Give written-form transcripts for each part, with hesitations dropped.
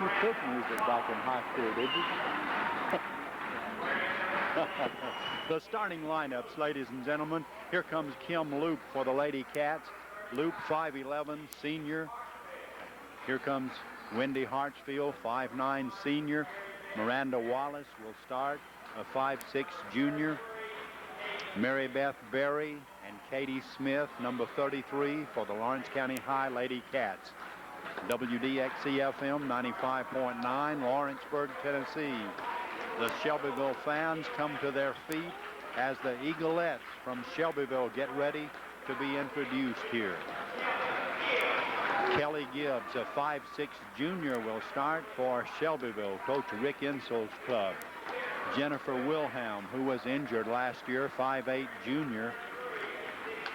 you took music back in high school, did you? The starting lineups, ladies and gentlemen. Here comes Kim Loop for the Lady Cats. Loop, 5'11", senior. Here comes Wendy Hartsfield, 5'9", senior. Miranda Wallace will start, a 5'6", junior. Mary Beth Berry and Katie Smith, number 33, for the Lawrence County High Lady Cats. WDXC-FM 95.9, Lawrenceburg, Tennessee. The Shelbyville fans come to their feet as the Eaglettes from Shelbyville get ready to be introduced here. Kelly Gibbs, a 5'6", junior, will start for Shelbyville, Coach Rick Insol's club. Jennifer Wilhelm, who was injured last year, 5'8", junior,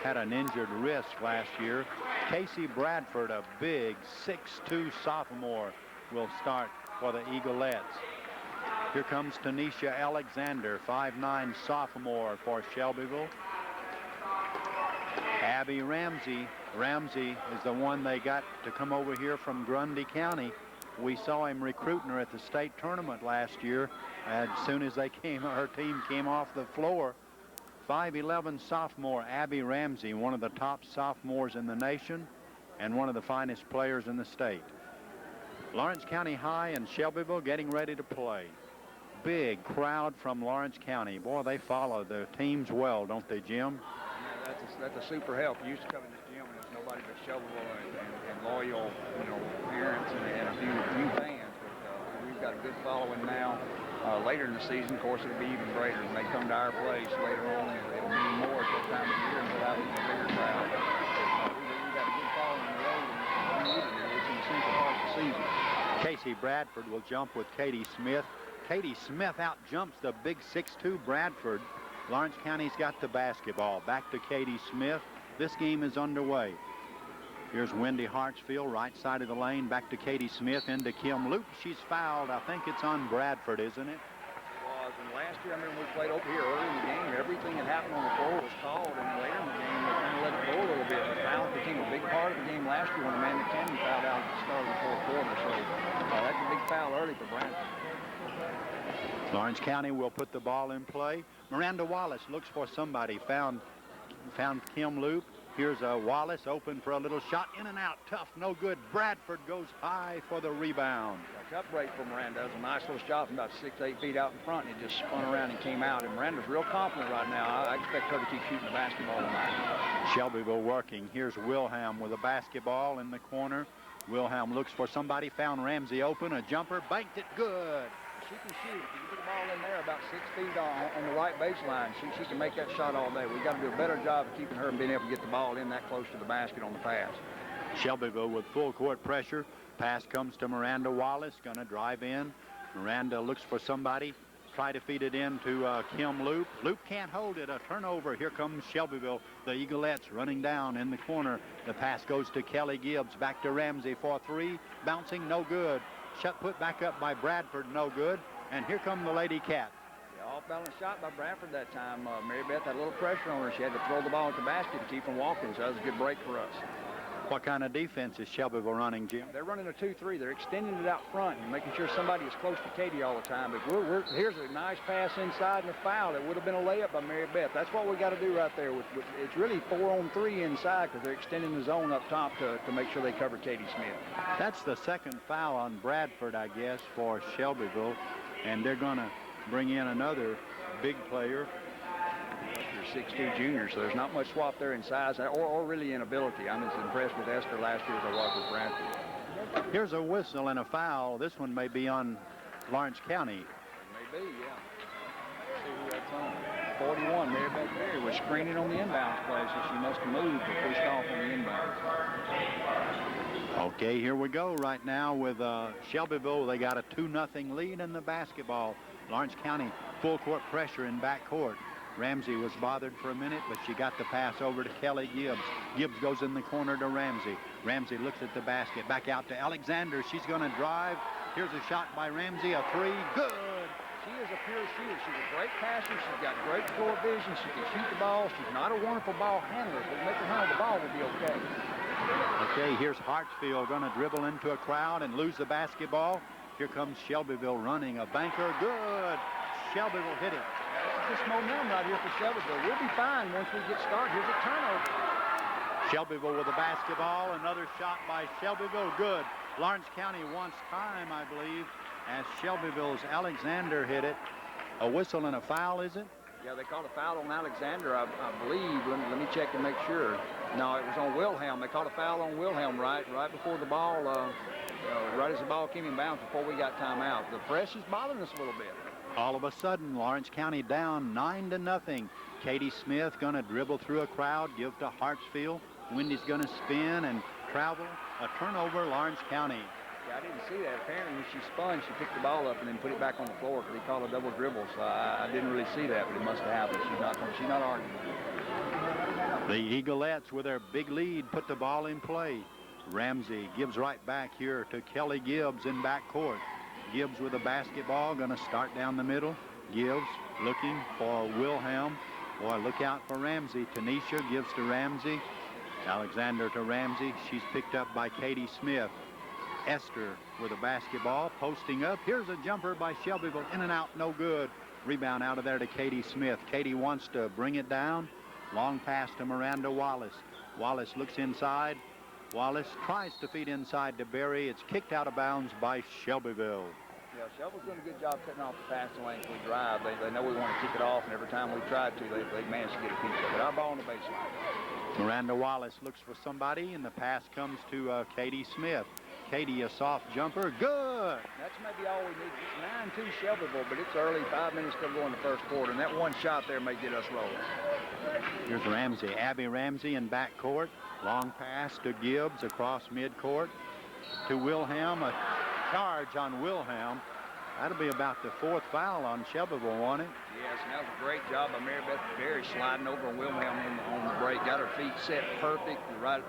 had an injured wrist last year. Casey Bradford, a big 6'2", sophomore, will start for the Eaglettes. Here comes Tanisha Alexander, 5'9", sophomore for Shelbyville. Abby Ramsey. Ramsey is the one they got to come over here from Grundy County. We saw him recruiting her at the state tournament last year. As soon as her team came off the floor. 5'11", sophomore Abby Ramsey, one of the top sophomores in the nation and one of the finest players in the state. Lawrence County High and Shelbyville getting ready to play. Big crowd from Lawrence County. Boy, they follow the teams well, don't they, Jim? Yeah, that's a super help. You used to come in this gym and there's nobody but Shelbyville and loyal, parents and a few fans. But we've got a good following now. Later in the season, of course, it'll be even greater when they come to our place later on. It'll mean more at that time of the year and we'll have a bigger crowd. We've got a good following in the road and we need it. It's in the central part of the season. Casey Bradford will jump with Katie Smith. Katie Smith out-jumps the big 6'2" Bradford. Lawrence County's got the basketball. Back to Katie Smith. This game is underway. Here's Wendy Hartsfield, right side of the lane. Back to Katie Smith, into Kim Loop. She's fouled. I think it's on Bradford, isn't it? It was. And last year, I remember we played over here early in the game. Everything that happened on the floor was called. And later in the game, they kind of let it go a little bit. The foul became a big part of the game last year when Amanda Cannon fouled out at the start of the fourth quarter. So that's a big foul early for Bradford. Lawrence County will put the ball in play. Miranda Wallace looks for somebody. Found Kim Loop. Here's Wallace open for a little shot. In and out. Tough. No good. Bradford goes high for the rebound. A cut break for Miranda. That was a nice little shot from about 6 to 8 feet out in front. And it just spun around and came out. And Miranda's real confident right now. I expect her to keep shooting the basketball tonight. Shelbyville working. Here's Wilhelm with a basketball in the corner. Wilhelm looks for somebody. Found Ramsey open. A jumper. Banked it good. She can shoot. If you put the ball in there about 6 feet on the right baseline, she can make that shot all day. We've got to do a better job of keeping her and being able to get the ball in that close to the basket on the pass. Shelbyville with full court pressure. Pass comes to Miranda Wallace. Going to drive in. Miranda looks for somebody. Try to feed it in to Kim Loop. Loop can't hold it. A turnover. Here comes Shelbyville. The Eaglettes running down in the corner. The pass goes to Kelly Gibbs. Back to Ramsey for three. Bouncing, no good. Put back up by Bradford, no good. And here come the Lady Cats. Yeah, off-balance shot by Bradford that time. Mary Beth had a little pressure on her. She had to throw the ball at the basket to keep from walking, so that was a good break for us. What kind of defense is Shelbyville running, Jim? They're running a 2-3. They're extending it out front and making sure somebody is close to Katie all the time. But here's a nice pass inside and a foul. It would have been a layup by Mary Beth. That's what we got to do right there. It's really 4-on-3 inside because they're extending the zone up top to make sure they cover Katie Smith. That's the second foul on Bradford, I guess, for Shelbyville. And they're going to bring in another big player. They're 6'2" junior, so there's not much swap there in size or really in ability. I'm as impressed with Esther last year as I was with Bradford. Here's a whistle and a foul. This one may be on Lawrence County. It may be, yeah. See who that's on. 41, Mary Beth Berry was screening on the inbounds play, so she must have moved or pushed off on the inbounds. Okay, here we go right now with Shelbyville. They got a 2-0 lead in the basketball. Lawrence County full court pressure in backcourt. Ramsey was bothered for a minute, but she got the pass over to Kelly Gibbs. Gibbs goes in the corner to Ramsey. Ramsey looks at the basket. Back out to Alexander. She's going to drive. Here's a shot by Ramsey. A three. Good. She is a pure shooter. She's a great passer. She's got great floor vision. She can shoot the ball. She's not a wonderful ball handler, but make her handle the ball will be okay. Okay, here's Hartsfield going to dribble into a crowd and lose the basketball. Here comes Shelbyville running. A banker. Good. Shelbyville hit it. This is momentum right here for Shelbyville. We'll be fine once we get started. Here's a turnover. Shelbyville with the basketball. Another shot by Shelbyville. Good. Lawrence County wants time, I believe, as Shelbyville's Alexander hit it. A whistle and a foul, is it? Yeah, they called a foul on Alexander, I believe. Let me check and make sure. No, it was on Wilhelm. They called a foul on Wilhelm right before the ball, right as the ball came in bounds before we got timeout. The press is bothering us a little bit. All of a sudden, Lawrence County down 9-0. Katie Smith going to dribble through a crowd, give to Hartsfield. Wendy's going to spin and travel. A turnover, Lawrence County. Yeah, I didn't see that. Apparently, when she spun, she picked the ball up and then put it back on the floor because he called a double dribble. So I didn't really see that, but it must have happened. She's not arguing. The Eaglettes, with their big lead, put the ball in play. Ramsey gives right back here to Kelly Gibbs in backcourt. Gibbs with the basketball, going to start down the middle. Gibbs looking for Wilhelm. Boy, look out for Ramsey. Tanisha gives to Ramsey. Alexander to Ramsey. She's picked up by Katie Smith. Esther with a basketball, posting up. Here's a jumper by Shelbyville. In and out, no good. Rebound out of there to Katie Smith. Katie wants to bring it down. Long pass to Miranda Wallace. Wallace looks inside. Wallace tries to feed inside to Berry. It's kicked out of bounds by Shelbyville. Yeah, Shelbyville's doing a good job cutting off the passing lane as we drive. They know we want to kick it off, and every time we tried to, they managed to get a piece of it. Our ball on the baseline. Miranda Wallace looks for somebody, and the pass comes to Katie Smith. Katie, a soft jumper. Good. That's maybe all we need. It's 9-2 Shelbyville, but it's early. 5 minutes still go in the first quarter, and that one shot there may get us rolling. Here's Ramsey. Abby Ramsey in backcourt. Long pass to Gibbs across midcourt to Wilhelm. A charge on Wilhelm. That'll be about the 4th foul on Shelbyville, won't it? Yes, and that was a great job by Mary Beth Berry sliding over on Wilhelm on the break. Got her feet set perfect, right,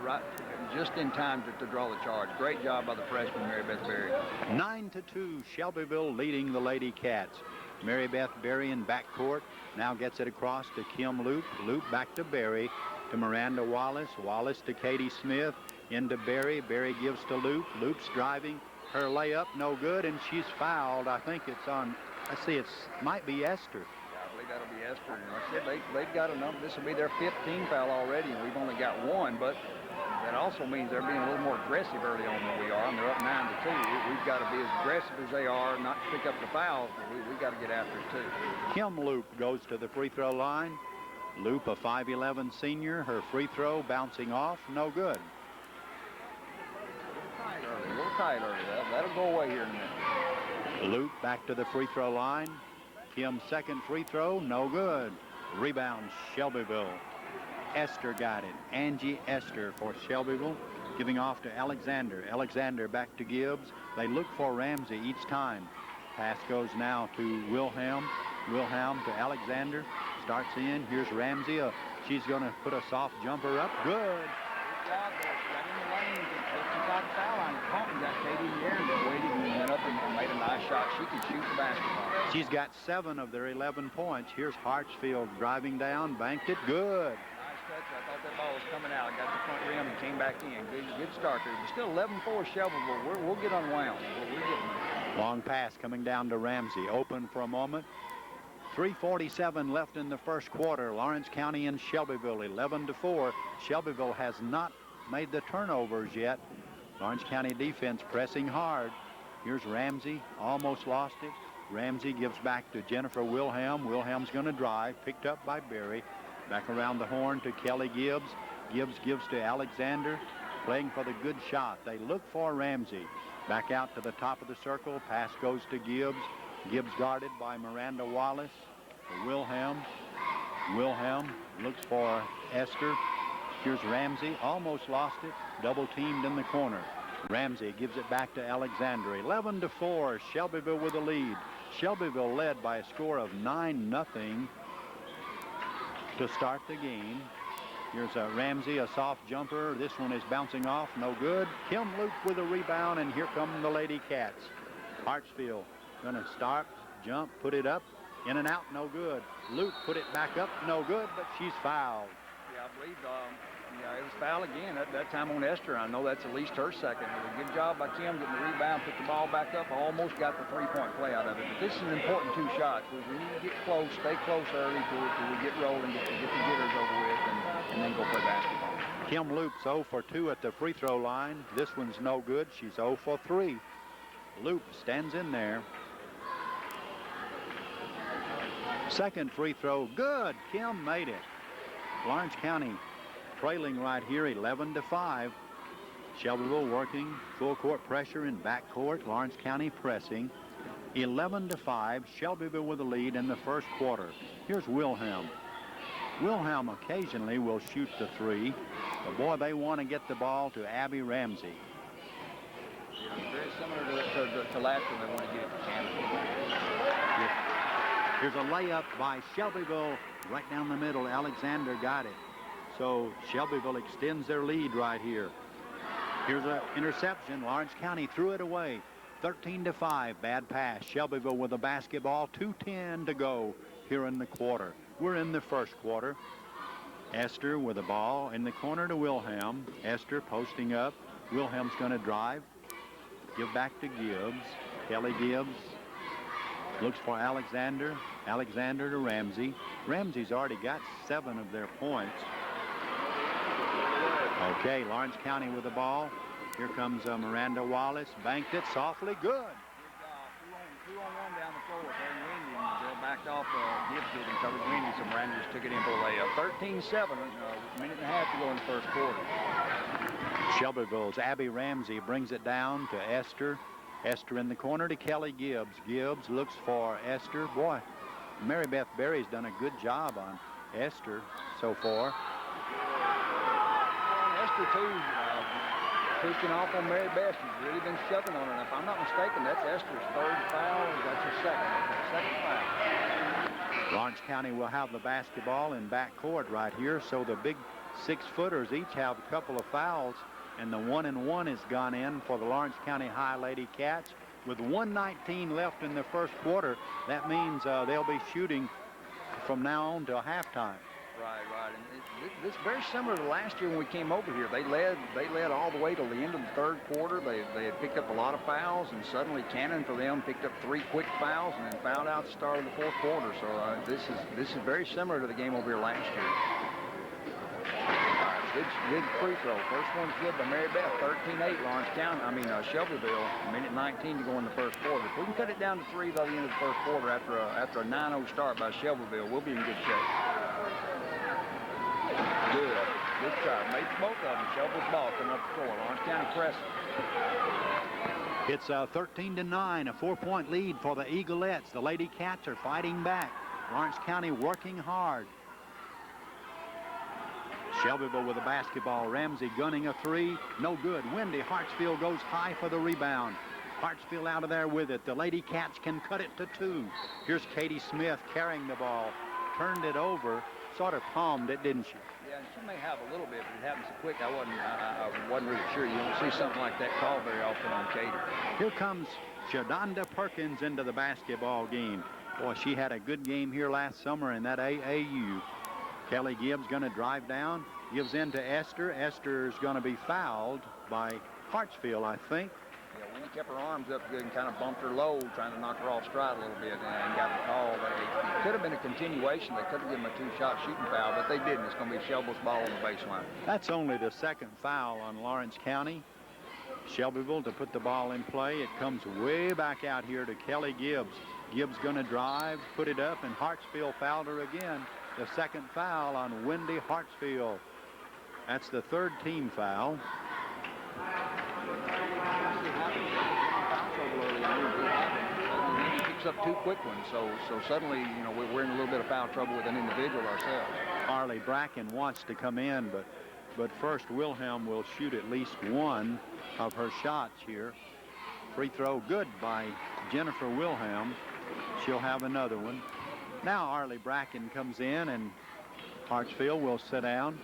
just in time to draw the charge. Great job by the freshman, Mary Beth Berry. 9-2, Shelbyville leading the Lady Cats. Mary Beth Berry in backcourt. Now gets it across to Kim Loop. Loop back to Berry. To Miranda Wallace. Wallace to Katie Smith. Into Berry. Berry gives to Loop. Loop's driving. Her layup, no good, and she's fouled. I think it's on, let's see, might be Esther. Yeah, I believe that'll be Esther. And like I said, they've got a number. This will be their 15th foul already, and we've only got one, but that also means they're being a little more aggressive early on than we are, and they're up 9-2. We've got to be as aggressive as they are, not to pick up the fouls, but we've got to get after it, too. Kim Loop goes to the free throw line. Loop, a 5'11 senior. Her free throw bouncing off, no good. A little tight early. That'll go away here in a minute. Loop back to the free throw line. Kim's second free throw, no good. Rebound, Shelbyville. Esther got it. Angie Esther for Shelbyville, giving off to Alexander. Alexander back to Gibbs. They look for Ramsey each time. Pass goes now to Wilhelm. Wilhelm to Alexander. Starts in. Here's Ramsey. She's going to put a soft jumper up. Good. Good job there. She got in the lane. Just inside the foul line. Compton got Katie in the air and just waited and went up and made a nice shot. She can shoot the basketball. She's got 7 of their 11 points. Here's Hartsfield driving down. Banked it. Good. Nice touch. I thought that ball was coming out. Got the front rim and came back in. Good start there. But still 11-4 Shelbyville. We'll get unwound. We're getting there. Long pass coming down to Ramsey. Open for a moment. 3:47 left in the first quarter. Lawrence County and Shelbyville 11-4. Shelbyville has not made the turnovers yet. Lawrence County defense pressing hard. Here's Ramsey. Almost lost it. Ramsey gives back to Jennifer Wilhelm. Wilhelm's going to drive. Picked up by Berry. Back around the horn to Kelly Gibbs. Gibbs gives to Alexander. Playing for the good shot. They look for Ramsey. Back out to the top of the circle. Pass goes to Gibbs. Gibbs guarded by Miranda Wallace. Wilhelm. Wilhelm looks for Esther. Here's Ramsey. Almost lost it. Double teamed in the corner. Ramsey gives it back to Alexander. 11-4. Shelbyville with the lead. Shelbyville led by a score of 9-0 to start the game. Here's Ramsey, a soft jumper. This one is bouncing off. No good. Kim Luke with a rebound, and here come the Lady Cats. Hartsfield going to start, jump, put it up. In and out, no good. Luke put it back up, no good, but she's fouled. Yeah, I believe Yeah, it was foul again. That time on Esther. I know that's at least her second. It was a good job by Kim getting the rebound, picked the ball back up, almost got the three-point play out of it. But this is an important 2 shots. We need to get close, stay close early till we get rolling, get the jitters over with, and then go play basketball. Kim Loops 0 for 2 at the free throw line. This one's no good. She's 0 for 3. Loop stands in there. Second free throw, good. Kim made it. Lawrence County trailing right here 11-5. Shelbyville working full court pressure in back court. Lawrence County pressing. 11-5. Shelbyville with the lead in the first quarter. Here's Wilhelm. Wilhelm occasionally will shoot the 3. But boy, they want to get the ball to Abby Ramsey. Yeah, very similar to last year. They want to get it to Canada. Here's a layup by Shelbyville right down the middle. Alexander got it. So Shelbyville extends their lead right here. Here's an interception. Lawrence County threw it away. 13-5. Bad pass. Shelbyville with the basketball. 2:10 to go here in the quarter. We're in the first quarter. Esther with the ball in the corner to Wilhelm. Esther posting up. Wilhelm's going to drive. Give back to Gibbs. Kelly Gibbs looks for Alexander. Alexander to Ramsey. Ramsey's already got 7 of their points. Okay, Lawrence County with the ball. Here comes Miranda Wallace. Banked it softly. Good. Two on one down the floor. Very windy. They backed off. Gibbs did and covered windy. So Miranda just took it in for a layup. 13-7. A minute and a half to go in the first quarter. Shelbyville's Abby Ramsey brings it down to Esther. Esther in the corner to Kelly Gibbs. Gibbs looks for Esther. Boy, Mary Beth Berry's done a good job on Esther so far. Esther, too, pushing off on Mary Beth. She's really been shoving on her. And if I'm not mistaken, that's Esther's 3rd foul. That's her second foul. Lawrence County will have the basketball in backcourt right here. So the big 6-footers each have a couple of fouls. And the 1-and-1 has gone in for the Lawrence County High Lady Cats. With 1:19 left in the first quarter, that means they'll be shooting from now on till halftime. Right. And this is very similar to last year when we came over here. They led all the way till the end of the 3rd quarter. They had picked up a lot of fouls, and suddenly Cannon for them picked up 3 quick fouls and then fouled out the start of the 4th quarter. So this is very similar to the game over here last year. Good free throw. First one's good by Mary Beth. 13-8 Lawrence County. Shelbyville. Minute 19 to go in the first quarter. If we can cut it down to 3 by the end of the first quarter after a 9-0 start by Shelbyville, we'll be in good shape. Good try. Made both of them. Shelbyville's ball coming up the floor. Lawrence County pressing. It's 13-9, a 4-point lead for the Eaglettes. The Lady Cats are fighting back. Lawrence County working hard. Shelbyville with the basketball. Ramsey gunning a 3. No good. Wendy Hartsfield goes high for the rebound. Hartsfield out of there with it. The Lady Cats can cut it to 2. Here's Katie Smith carrying the ball. Turned it over. Sort of palmed it, didn't she? Yeah, and she may have a little bit, but it happened so quick I wasn't really sure. You don't see something like that called very often on Katie. Here comes Shadonda Perkins into the basketball game. Boy, she had a good game here last summer in that AAU. Kelly Gibbs going to drive down, gives in to Esther. Esther's going to be fouled by Hartsfield, I think. Yeah, Winnie kept her arms up good and kind of bumped her low, trying to knock her off stride a little bit, and got the call. It could have been a continuation. They could have given a 2-shot shooting foul, but they didn't. It's going to be Shelbyville's ball on the baseline. That's only the 2nd foul on Lawrence County. Shelbyville to put the ball in play. It comes way back out here to Kelly Gibbs. Gibbs going to drive, put it up, and Hartsfield fouled her again. The 2nd foul on Wendy Hartsfield. That's the 3rd team foul. He picks up 2 quick ones, so suddenly, we're in a little bit of foul trouble with an individual ourselves. Arlie Bracken wants to come in, but first Wilhelm will shoot at least 1 of her shots here. Free throw good by Jennifer Wilhelm. She'll have another one. Now Arlie Bracken comes in, and Hartsfield will sit down.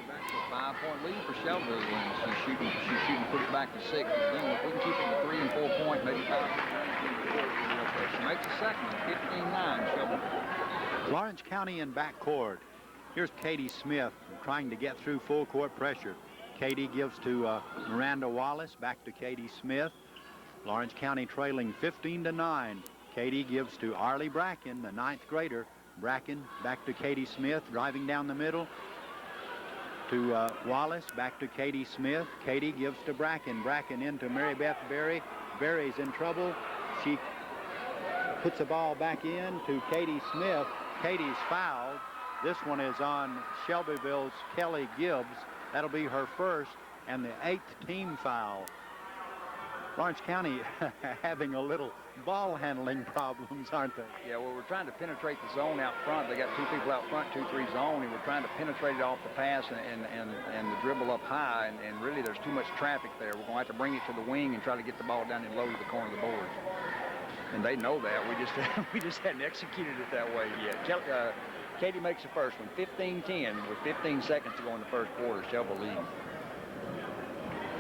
Back to a 5-point lead for Shelbyville. She's shooting, put it back to 6. Again, if we can keep it to 3 and 4 point, maybe 5. She makes a second, 15-9 Shelbyville. Lawrence County in backcourt. Here's Katie Smith trying to get through full court pressure. Katie gives to Miranda Wallace, back to Katie Smith. Lawrence County trailing 15-9. Katie gives to Arlie Bracken, the 9th grader. Bracken back to Katie Smith, driving down the middle to Wallace, back to Katie Smith. Katie gives to Bracken. Bracken into Mary Beth Berry. Berry's in trouble. She puts the ball back in to Katie Smith. Katie's fouled. This one is on Shelbyville's Kelly Gibbs. That'll be her first and the 8th team foul. Lawrence County having a little ball handling problems, aren't they? Yeah, well, we're trying to penetrate the zone out front. They got 2 people out front, 2-3 zone, and we're trying to penetrate it off the pass and the dribble up high, and really there's too much traffic there. We're going to have to bring it to the wing and try to get the ball down and low to the corner of the board. And they know that. We just hadn't executed it that way yet. Katie makes the first one, 15-10, with 15 seconds to go in the first quarter. Shelbyville leading.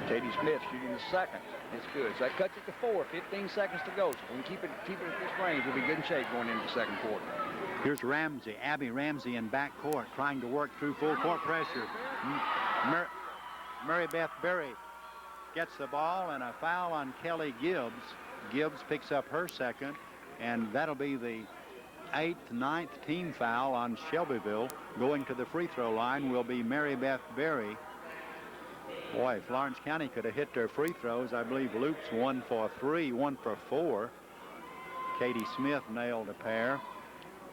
Katie Smith shooting the second. It's good. So that cuts it to 4. 15 seconds to go. So if we can keep it at this range, we'll be good in shape going into the second quarter. Here's Ramsey, Abby Ramsey in back court, trying to work through full court pressure. Mary Beth Berry gets the ball, and a foul on Kelly Gibbs. Gibbs picks up her second, and that'll be the 8th, 9th team foul on Shelbyville. Going to the free throw line will be Mary Beth Berry. Boy, if Lawrence County could have hit their free throws, I believe Luke's 1 for 3, 1 for 4. Katie Smith nailed a pair.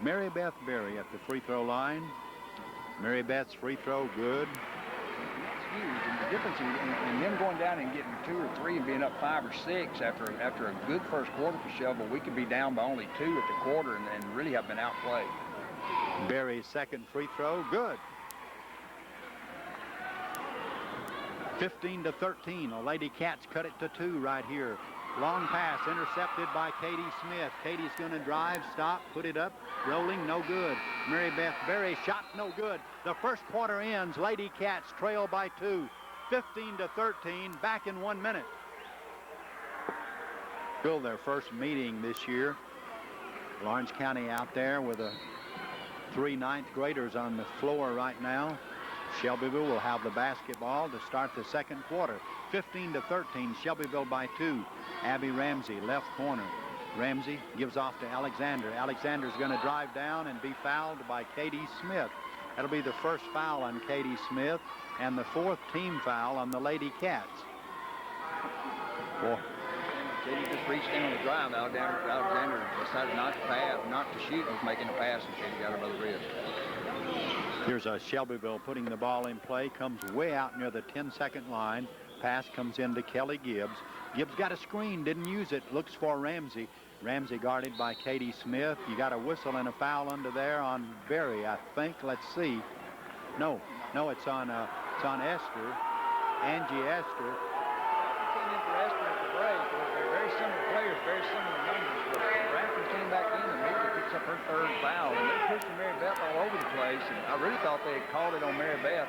Mary Beth Berry at the free throw line. Mary Beth's free throw good. That's huge, and the difference in them going down and getting 2 or 3 and being up 5 or 6 after a good first quarter for Shelbyville, we could be down by only 2 at the quarter and really have been outplayed. Berry's second free throw, good. 15-13. The Lady Cats cut it to 2 right here. Long pass intercepted by Katie Smith. Katie's going to drive, stop, put it up, rolling, no good. Mary Beth Berry shot, no good. The first quarter ends. Lady Cats trail by 2. 15-13. Back in 1 minute. Still their first meeting this year. Lawrence County out there with the 3 9th graders on the floor right now. Shelbyville will have the basketball to start the second quarter. 15-13, Shelbyville by 2. Abby Ramsey, left corner. Ramsey gives off to Alexander. Alexander's going to drive down and be fouled by Katie Smith. That'll be the first foul on Katie Smith and the 4th team foul on the Lady Cats. Boy. Katie just reached in on the drive. Alexander decided not to pass, not to shoot, was making a pass, and Katie got her by the wrist. Here's a Shelbyville putting the ball in play. Comes way out near the 10-second line. Pass comes into Kelly Gibbs. Gibbs got a screen, didn't use it. Looks for Ramsey. Ramsey guarded by Katie Smith. You got a whistle and a foul under there on Berry, I think. Let's see. No, it's on Esther. Angie Esther. Came in for Esther at the break. They're very similar players, very similar numbers. But Bracken came back in and immediately picks up her 3rd foul. And they're pushing Mary Beth all over the place. And I really thought they had called it on Mary Beth.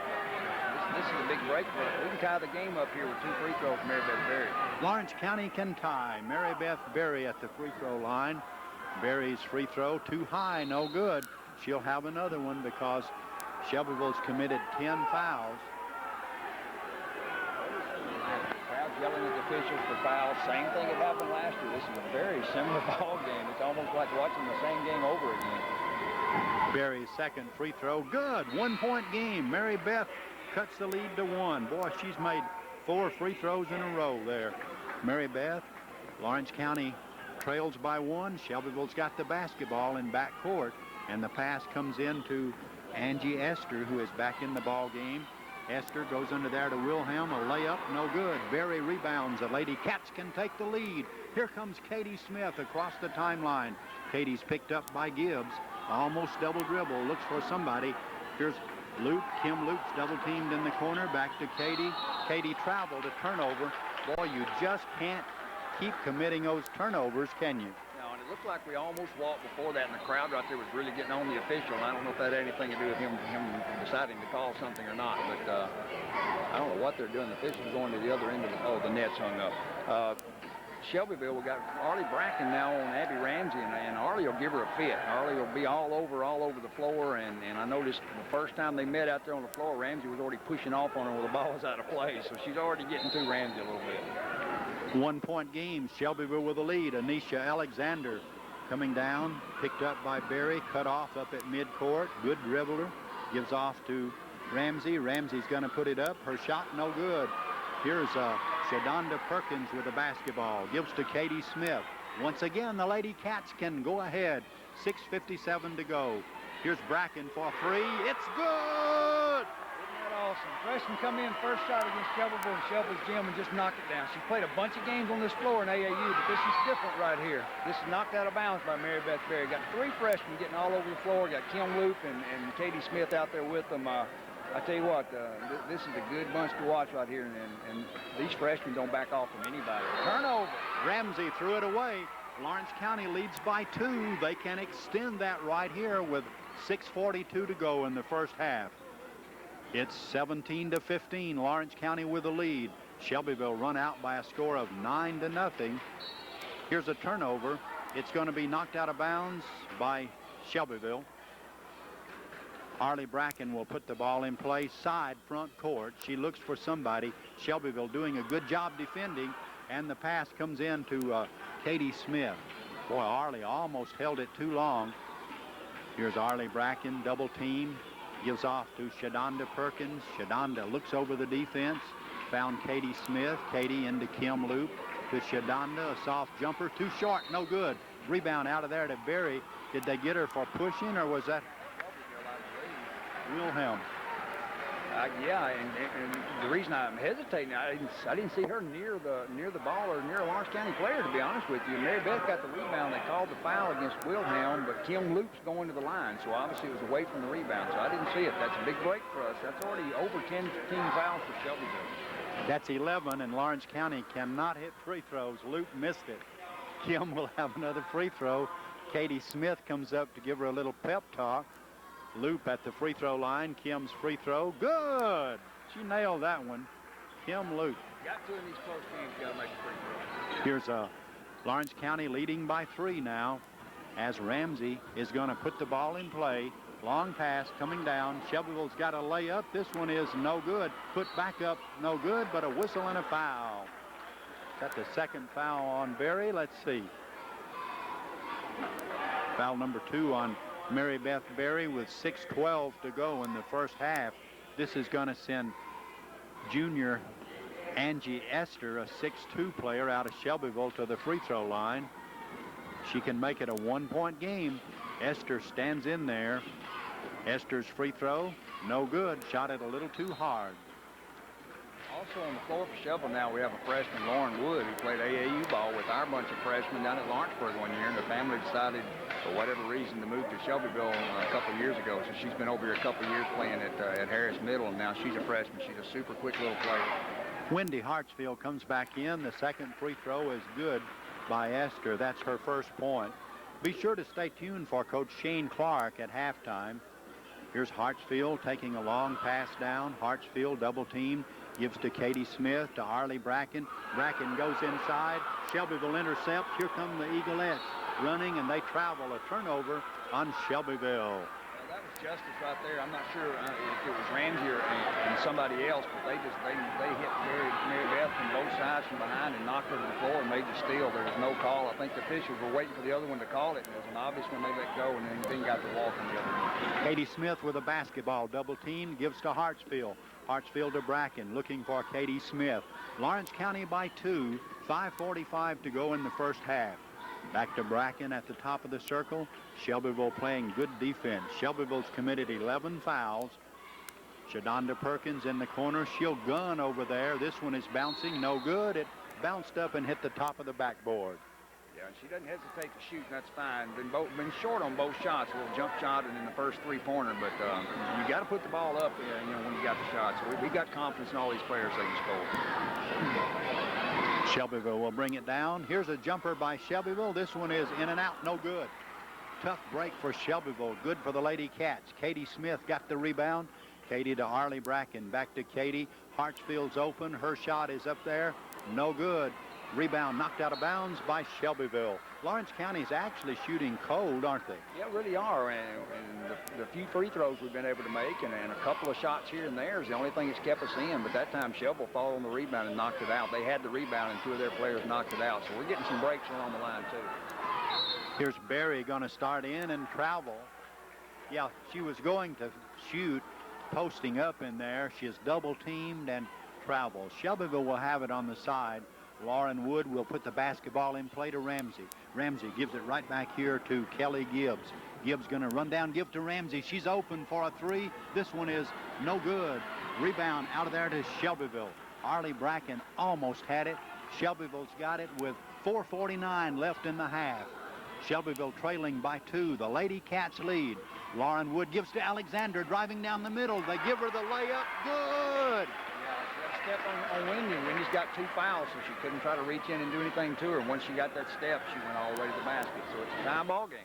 This is a big break, but we can tie the game up here with 2 free throws from Mary Beth Berry. Lawrence County can tie. Mary Beth Berry at the free throw line. Berry's free throw too high, no good. She'll have another one because Shelbyville's committed 10 fouls. Crowd's yelling at the officials for fouls. Same thing that happened last year. This is a very similar ball game. It's almost like watching the same game over again. Berry's second free throw, good. 1-point game. Mary Beth cuts the lead to 1. Boy, she's made 4 free throws in a row there. Mary Beth, Lawrence County trails by 1. Shelbyville's got the basketball in back court, and the pass comes in to Angie Esther, who is back in the ball game. Esther goes under there to Wilhelm, a layup, no good. Berry rebounds. The Lady Cats can take the lead. Here comes Katie Smith across the timeline. Katie's picked up by Gibbs. Almost double dribble, looks for somebody. Here's Luke. Kim Luke's double teamed in the corner. Back to Katie. Katie traveled a turnover. Boy, you just can't keep committing those turnovers, can you? No, and it looked like we almost walked before that, and the crowd right there was really getting on the official. And I don't know if that had anything to do with him deciding to call something or not, but I don't know what they're doing. The official's going to the other end of the net's hung up. Shelbyville, we got Arlie Bracken now on Abby Ramsey, and Arlie will give her a fit. Arlie will be all over the floor, and I noticed the first time they met out there on the floor, Ramsey was already pushing off on her when the ball was out of play, so she's already getting to Ramsey a little bit. 1-point game, Shelbyville with the lead. Anisha Alexander coming down, picked up by Berry, cut off up at midcourt. Good dribbler, gives off to Ramsey. Ramsey's going to put it up. Her shot no good. Here's Shadonda Perkins with the basketball. Gives to Katie Smith. Once again, the Lady Cats can go ahead. 6:57 to go. Here's Bracken for three. It's good! Isn't that awesome? Freshman come in first shot against Shelbyville and Shelbyville's gym and just knocked it down. She played a bunch of games on this floor in AAU, but this is different right here. This is knocked out of bounds by Mary Beth Berry. Got 3 freshmen getting all over the floor. Got Kim Loop and Katie Smith out there with them. I tell you what, this is a good bunch to watch right here, and these freshmen don't back off from anybody. Turnover. Ramsey threw it away. Lawrence County leads by 2. They can extend that right here with 6:42 to go in the first half. It's 17-15. Lawrence County with the lead. Shelbyville run out by a score of 9-0. Here's a turnover. It's going to be knocked out of bounds by Shelbyville. Arlie Bracken will put the ball in play side front court. She looks for somebody. Shelbyville doing a good job defending, and the pass comes in to Katie Smith. Boy, Arlie almost held it too long. Here's Arlie Bracken, double team, gives off to Shadonda Perkins. Shadonda looks over the defense, found Katie Smith. Katie into Kim Loop to Shadonda, a soft jumper, too short, no good. Rebound out of there to Berry. Did they get her for pushing, or was that Wilhelm? Yeah, and the reason I'm hesitating, I didn't see her near the ball or near a Lawrence County player, to be honest with you. Mary Beth got the rebound. They called the foul against Wilhelm, but Kim Loop's going to the line, so obviously it was away from the rebound, so I didn't see it. That's a big break for us. That's already over 10 fouls for Shelbyville. That's 11, and Lawrence County cannot hit free throws. Loop missed it. Kim will have another free throw. Katie Smith comes up to give her a little pep talk. Loop at the free throw line. Kim's free throw. Good! She nailed that one. Kim Loop. Got to in these close games, got to make a free throw. Here's Lawrence County leading by 3 now, as Ramsey is going to put the ball in play. Long pass coming down. Shelbyville's got a layup. This one is no good. Put back up, no good, but a whistle and a foul. Got the second foul on Berry. Let's see. Foul number 2 on Mary Beth Berry with 6:12 to go in the first half. This is going to send junior Angie Esther, a 6'2" player out of Shelbyville, to the free throw line. She can make it a 1-point game. Esther stands in there. Esther's free throw, no good. Shot it a little too hard. Also on the floor for Shelbyville now, we have a freshman, Lauren Wood, who played AAU ball with our bunch of freshmen down at Lawrenceburg one year, and the family decided, for whatever reason, to move to Shelbyville a couple years ago. So she's been over here a couple years playing at Harris Middle, and now she's a freshman. She's a super quick little player. Wendy Hartsfield comes back in. The second free throw is good by Esther. That's her first point. Be sure to stay tuned for Coach Shane Clark at halftime. Here's Hartsfield taking a long pass down. Hartsfield double team. Gives to Katie Smith, to Arlie Bracken. Bracken goes inside. Shelbyville intercepts. Here come the Eaglettes running, and they travel. A turnover on Shelbyville. Well, that was justice right there. I'm not sure if it was Ramsey and somebody else, but they hit Mary Beth from both sides from behind and knocked her to the floor and made the steal. There was no call. I think the officials were waiting for the other one to call it. It was an obvious one they let go, and then got the walk on the other one. Katie Smith with a basketball. Double team. Gives to Hartsfield. Hartsfield to Bracken, looking for Katie Smith. Lawrence County by 2, 5:45 to go in the first half. Back to Bracken at the top of the circle. Shelbyville playing good defense. Shelbyville's committed 11 fouls. Shadonda Perkins in the corner. She'll gun over there. This one is bouncing, no good. It bounced up and hit the top of the backboard. Yeah, and she doesn't hesitate to shoot, and that's fine. Been short on both shots, a little jump shot and in the first three-pointer, but you got to put the ball up, when you got the shot. So we got confidence in all these players they can score. Shelbyville will bring it down. Here's a jumper by Shelbyville. This one is in and out, no good. Tough break for Shelbyville. Good for the Lady Cats. Katie Smith got the rebound. Katie to Arlie Bracken. Back to Katie. Hartsfield's open. Her shot is up there. No good. Rebound knocked out of bounds by Shelbyville. Lawrence County is actually shooting cold, aren't they? Yeah, really are. And the few free throws we've been able to make and a couple of shots here and there is the only thing that's kept us in. But that time, Shelbyville followed on the rebound and knocked it out. They had the rebound, and two of their players knocked it out. So we're getting some breaks along the line, too. Here's Berry going to start in and travel. Yeah, she was going to shoot, posting up in there. She is double-teamed and travels. Shelbyville will have it on the side. Lauren Wood will put the basketball in play to Ramsey. Ramsey gives it right back here to Kelly Gibbs. Gibbs going to run down, give to Ramsey. She's open for a three. This one is no good. Rebound out of there to Shelbyville. Arlie Bracken almost had it. Shelbyville's got it with 4:49 left in the half. Shelbyville trailing by 2. The Lady Cats lead. Lauren Wood gives to Alexander, driving down the middle. They give her the layup. Good. Step on Wendy. Wendy's got 2 fouls, so she couldn't try to reach in and do anything to her. Once she got that step, she went all the way to the basket. So it's a tie ball game.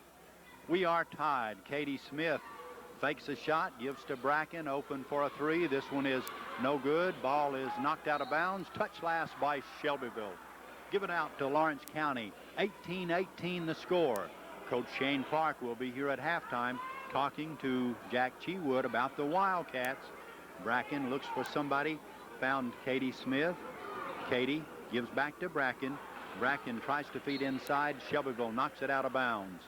We are tied. Katie Smith fakes a shot, gives to Bracken, open for a 3. This one is no good. Ball is knocked out of bounds. Touch last by Shelbyville. Give it out to Lawrence County. 18-18 the score. Coach Shane Clark will be here at halftime talking to Jack Cheewood about the Wildcats. Bracken looks for somebody. Found Katie Smith. Katie gives back to Bracken. Bracken tries to feed inside. Shelbyville knocks it out of bounds.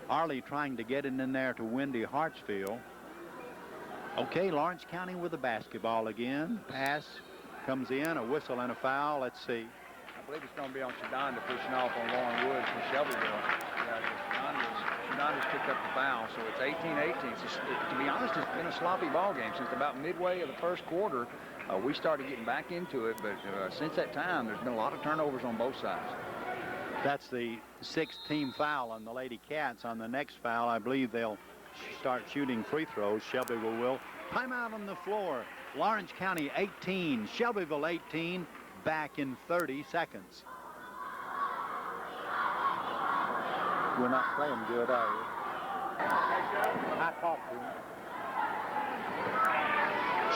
Arlie trying to get it in there to Wendy Hartsfield. Okay, Lawrence County with the basketball again. Pass comes in, a whistle and a foul. Let's see. I believe it's going to be on Shadonda pushing off on Lauren Woods for Shelbyville. Shadonda's picked up the foul, so it's 18-18. To be honest, it's been a sloppy ball game since about midway of the first quarter. We started getting back into it, but since that time, there's been a lot of turnovers on both sides. That's the 6th team foul on the Lady Cats. On the next foul, I believe they'll start shooting free throws. Shelbyville will. Timeout on the floor. Lawrence County 18, Shelbyville 18, back in 30 seconds. We're not playing good, are we? I talked to him.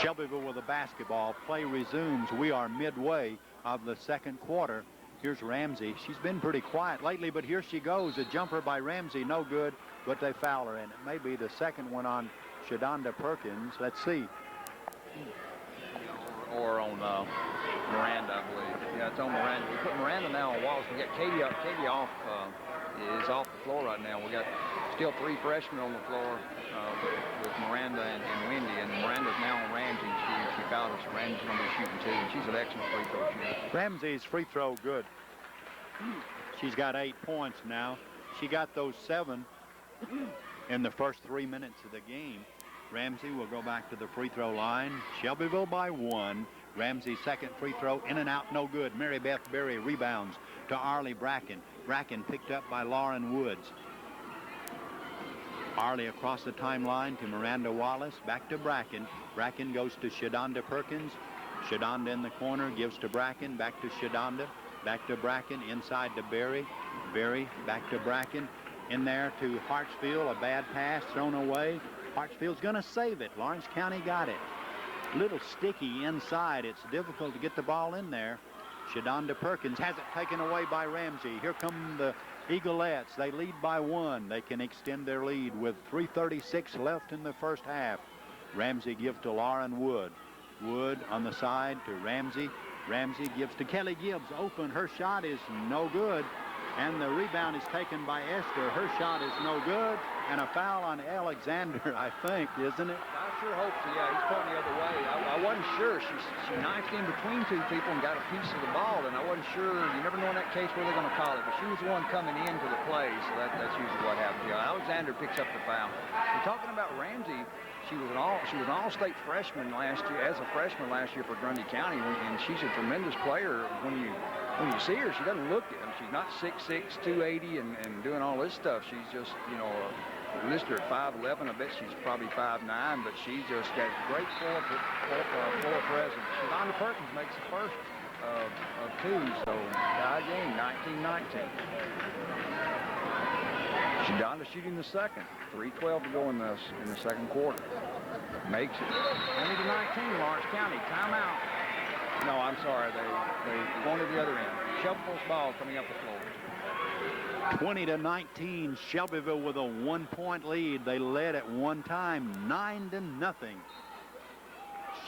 Shelbyville with the basketball. Play resumes. We are midway of the second quarter. Here's Ramsey. She's been pretty quiet lately, but here she goes. A jumper by Ramsey, no good, but they foul her, and it may be the second one on Shadonda Perkins. Let's see. Or on Miranda, I believe. Yeah, it's on Miranda. We put Miranda now on Wallace. We got Katie up. Katie is off the floor right now. We got still 3 freshmen on the floor with Miranda and Wendy, and Miranda's now on Ramsey. She fouled us, so Ramsey's going to be shooting too, and she's an excellent free throw shooter. Ramsey's free throw good. She's got 8 points now. She got those 7 in the first 3 minutes of the game. Ramsey will go back to the free throw line. Shelbyville by 1. Ramsey's second free throw in and out, no good. Mary Beth Berry rebounds to Arlie Bracken. Bracken picked up by Lauren Woods. Arlie across the timeline to Miranda Wallace. Back to Bracken. Bracken goes to Shadonda Perkins. Shadonda in the corner, gives to Bracken. Back to Shadonda. Back to Bracken. Inside to Berry. Berry back to Bracken. In there to Hartsfield. A bad pass thrown away. Hartsfield's going to save it. Lawrence County got it. Little sticky inside. It's difficult to get the ball in there. Shadonda Perkins has it taken away by Ramsey. Here come the Eaglettes. They lead by 1. They can extend their lead with 3:36 left in the first half. Ramsey gives to Lauren Wood. Wood on the side to Ramsey. Ramsey gives to Kelly Gibbs. Open. Her shot is no good. And the rebound is taken by Esther. Her shot is no good. And a foul on Alexander, I think, isn't it? I sure hope so. Yeah, he's pointing the other way. I wasn't sure. She knifed in between 2 people and got a piece of the ball, and I wasn't sure. You never know in that case where they're going to call it, but she was the one coming into the play, so that's usually what happens. Yeah, Alexander picks up the foul. We're talking about Ramsey. She was an all-state freshman last year, as a freshman last year for Grundy County, and she's a tremendous player. When you see her, she doesn't look it. I mean, she's not 6'6", 280, and doing all this stuff. She's just, listed her at 5'11". I bet she's probably 5'9", but she just got great floor presence. Shadonda Perkins makes the first of 2, so tie game, 19-19. Shadonda shooting the second. 3:12 to go in the second quarter. Makes it 20-19, Lawrence County. Timeout. No, I'm sorry. They're going to the other end. Shelbyville's ball coming up the floor. 20-19, Shelbyville with a 1-point lead. They led at one time, 9-0.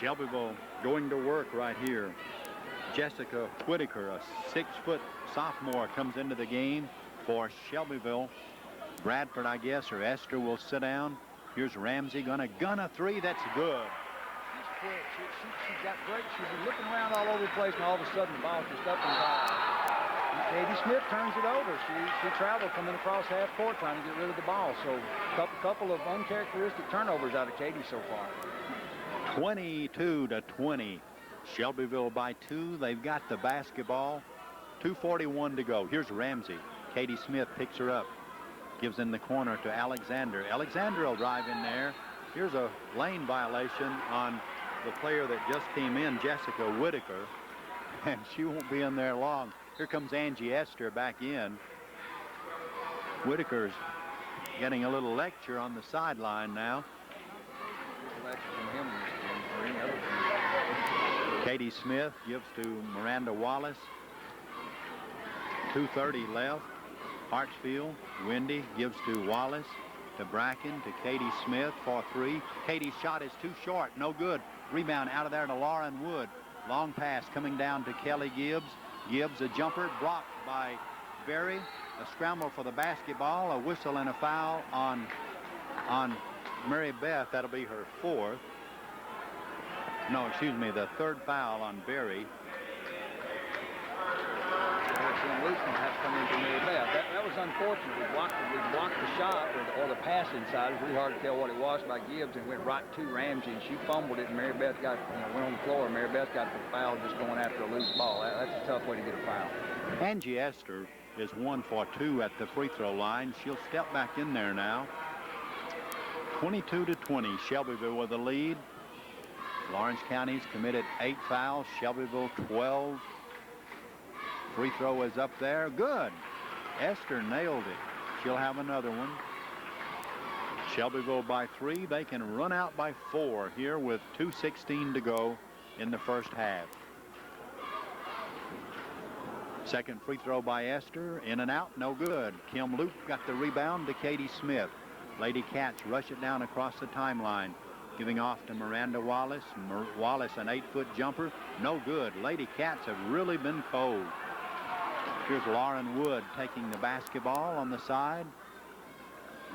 Shelbyville going to work right here. Jessica Whitaker, a 6-foot sophomore, comes into the game for Shelbyville. Bradford, I guess, or Esther will sit down. Here's Ramsey gonna gun a three. That's good. She's quick. She got great. She's looking around all over the place, and all of a sudden the ball's just up and down. Katie Smith turns it over. She traveled coming across half court trying to get rid of the ball. So couple of uncharacteristic turnovers out of Katie so far. 22-20. Shelbyville by 2. They've got the basketball. 2:41 to go. Here's Ramsey. Katie Smith picks her up. Gives in the corner to Alexander. Alexander will drive in there. Here's a lane violation on the player that just came in, Jessica Whitaker. And she won't be in there long. Here comes Angie Esther back in. Whitaker's getting a little lecture on the sideline now. Katie Smith gives to Miranda Wallace. 2:30 left. Hartsfield, Wendy gives to Wallace, to Bracken, to Katie Smith for 3. Katie's shot is too short, no good. Rebound out of there to Lauren Wood. Long pass coming down to Kelly Gibbs. Gibbs, a jumper blocked by Berry. A scramble for the basketball, a whistle and a foul on Mary Beth. That'll be her 4th. No, excuse me, the 3rd foul on Berry. Luke's going to have to come in for Mary Beth. That was unfortunate. We blocked the shot or the pass inside. It was really hard to tell what it was by Gibbs, and went right to Ramsey, and she fumbled it, and Mary Beth went on the floor, and Mary Beth got the foul just going after a loose ball. That's a tough way to get a foul. Angie Esther is 1 for 2 at the free throw line. She'll step back in there now. 22-20, Shelbyville with the lead. Lawrence County's committed 8 fouls, Shelbyville 12. Free throw is up there. Good. Esther nailed it. She'll have another one. Shelbyville by 3. They can run out by 4 here with 2:16 to go in the first half. Second free throw by Esther. In and out. No good. Kim Luke got the rebound to Katie Smith. Lady Cats rush it down across the timeline. Giving off to Miranda Wallace. Wallace, an 8-foot jumper. No good. Lady Cats have really been cold. Here's Lauren Wood taking the basketball on the side.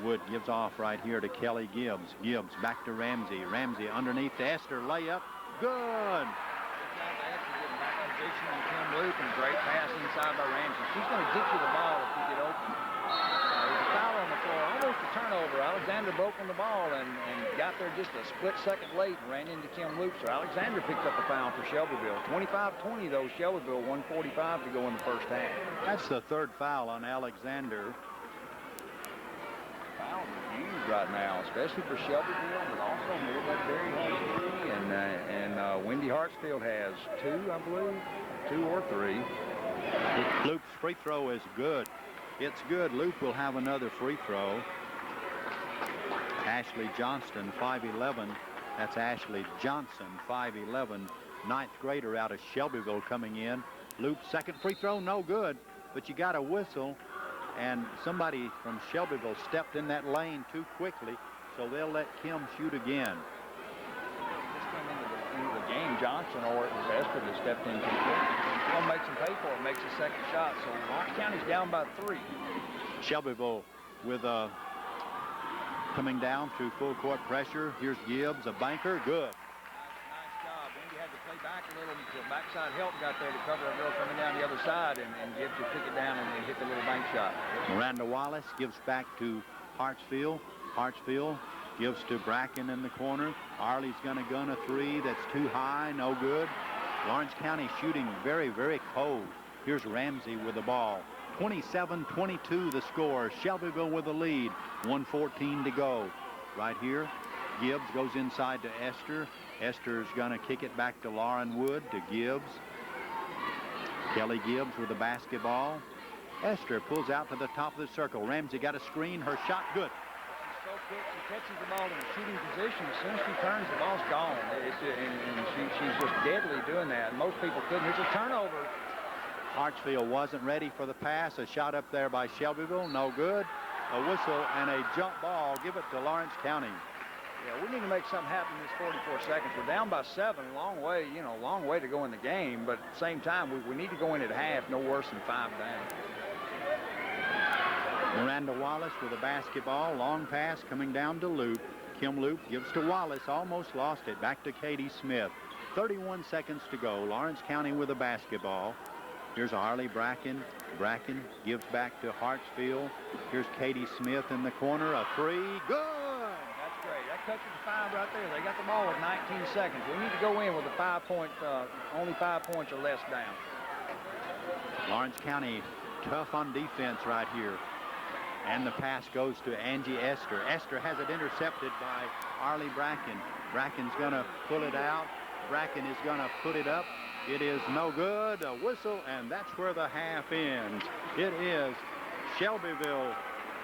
Wood gives off right here to Kelly Gibbs. Gibbs back to Ramsey. Ramsey underneath to Esther. Layup. Good. Kim Luke, and great pass inside by Ramsey. She's going to get you the ball if you get open. There's a foul on the floor. Almost a turnover. Alexander broke on the ball and got there just a split second late and ran into Kim Luke. So Alexander picked up a foul for Shelbyville. 25-20 though, Shelbyville, 1:45 to go in the first half. That's the 3rd foul on Alexander. Foul used right now, especially for Shelbyville, but also a little bit Barry has 3, and Wendy Hartsfield has 2, I believe, 2 or 3. Luke's free throw is good. It's good. Luke will have another free throw. Ashley Johnston, 5'11". That's Ashley Johnson, 5'11", 9th grader out of Shelbyville coming in. Luke's second free throw, no good, but you got a whistle, and somebody from Shelbyville stepped in that lane too quickly, so they'll let Kim shoot again. Just came into the game, Johnson, or it was Esther that stepped in too quick. One makes him pay for it, makes a second shot, so Lawrence County's down by 3. Shelbyville with coming down through full court pressure. Here's Gibbs, a banker, good. Nice job. Wendy had to play back a little until backside help got there to cover a girl coming down the other side, and Gibbs would pick it down and hit the little bank shot. Miranda Wallace gives back to Hartsfield. Hartsfield gives to Bracken in the corner. Arley's going to gun a 3. That's too high, no good. Lawrence County shooting very, very cold. Here's Ramsey with the ball. 27-22 the score. Shelbyville with the lead. 1:14 to go. Right here, Gibbs goes inside to Esther. Esther's going to kick it back to Lauren Wood, to Gibbs. Kelly Gibbs with the basketball. Esther pulls out to the top of the circle. Ramsey got a screen. Her shot good. She's so she catches the ball in a shooting position. As soon as she turns, the ball's gone. She's just deadly doing that. And most people couldn't. It's a turnover. Hartsfield wasn't ready for the pass. A shot up there by Shelbyville, no good. A whistle and a jump ball. Give it to Lawrence County. Yeah, we need to make something happen in this 44 seconds. We're down by 7, long way to go in the game, but at the same time, we need to go in at half, no worse than 5 down. Miranda Wallace with a basketball, long pass coming down to Loop. Kim Loop gives to Wallace, almost lost it, back to Katie Smith. 31 seconds to go, Lawrence County with a basketball. Here's Harley Bracken. Bracken gives back to Hartsfield. Here's Katie Smith in the corner, a 3, good! That's great. That touches the 5 right there. They got the ball with 19 seconds. We need to go in with a 5-point, only 5 points or less down. Lawrence County tough on defense right here. And the pass goes to Angie Esther. Esther has it intercepted by Harley Bracken. Bracken's going to pull it out. Bracken is going to put it up. It is no good. A whistle, and that's where the half ends. It is Shelbyville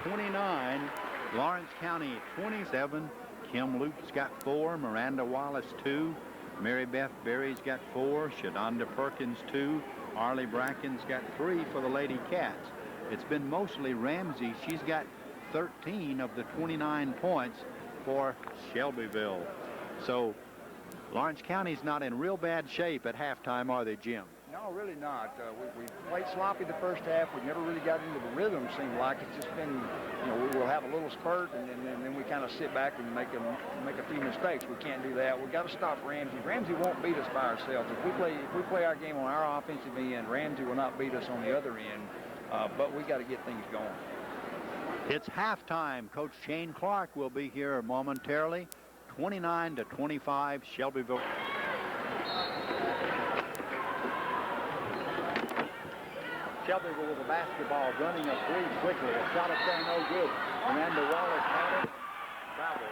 29, Lawrence County 27. Kim Loop's got 4, Miranda Wallace 2, Mary Beth Berry's got 4, Shadonda Perkins 2, Harley Bracken's got 3 for the Lady Cats. It's been mostly Ramsey. She's got 13 of the 29 points for Shelbyville. So Lawrence County's not in real bad shape at halftime, are they, Jim? No, really not. We played sloppy the first half. We never really got into the rhythm, seemed like. It's just been, we'll have a little spurt, and then we kind of sit back and make a few mistakes. We can't do that. We've got to stop Ramsey. Ramsey won't beat us by ourselves. If we play our game on our offensive end, Ramsey will not beat us on the other end. But we got to get things going. It's halftime. Coach Shane Clark will be here momentarily. 29-25, Shelbyville. Shelbyville with the basketball, running a 3 quickly. A shot up there, no good. Amanda Wallace had it. Travel.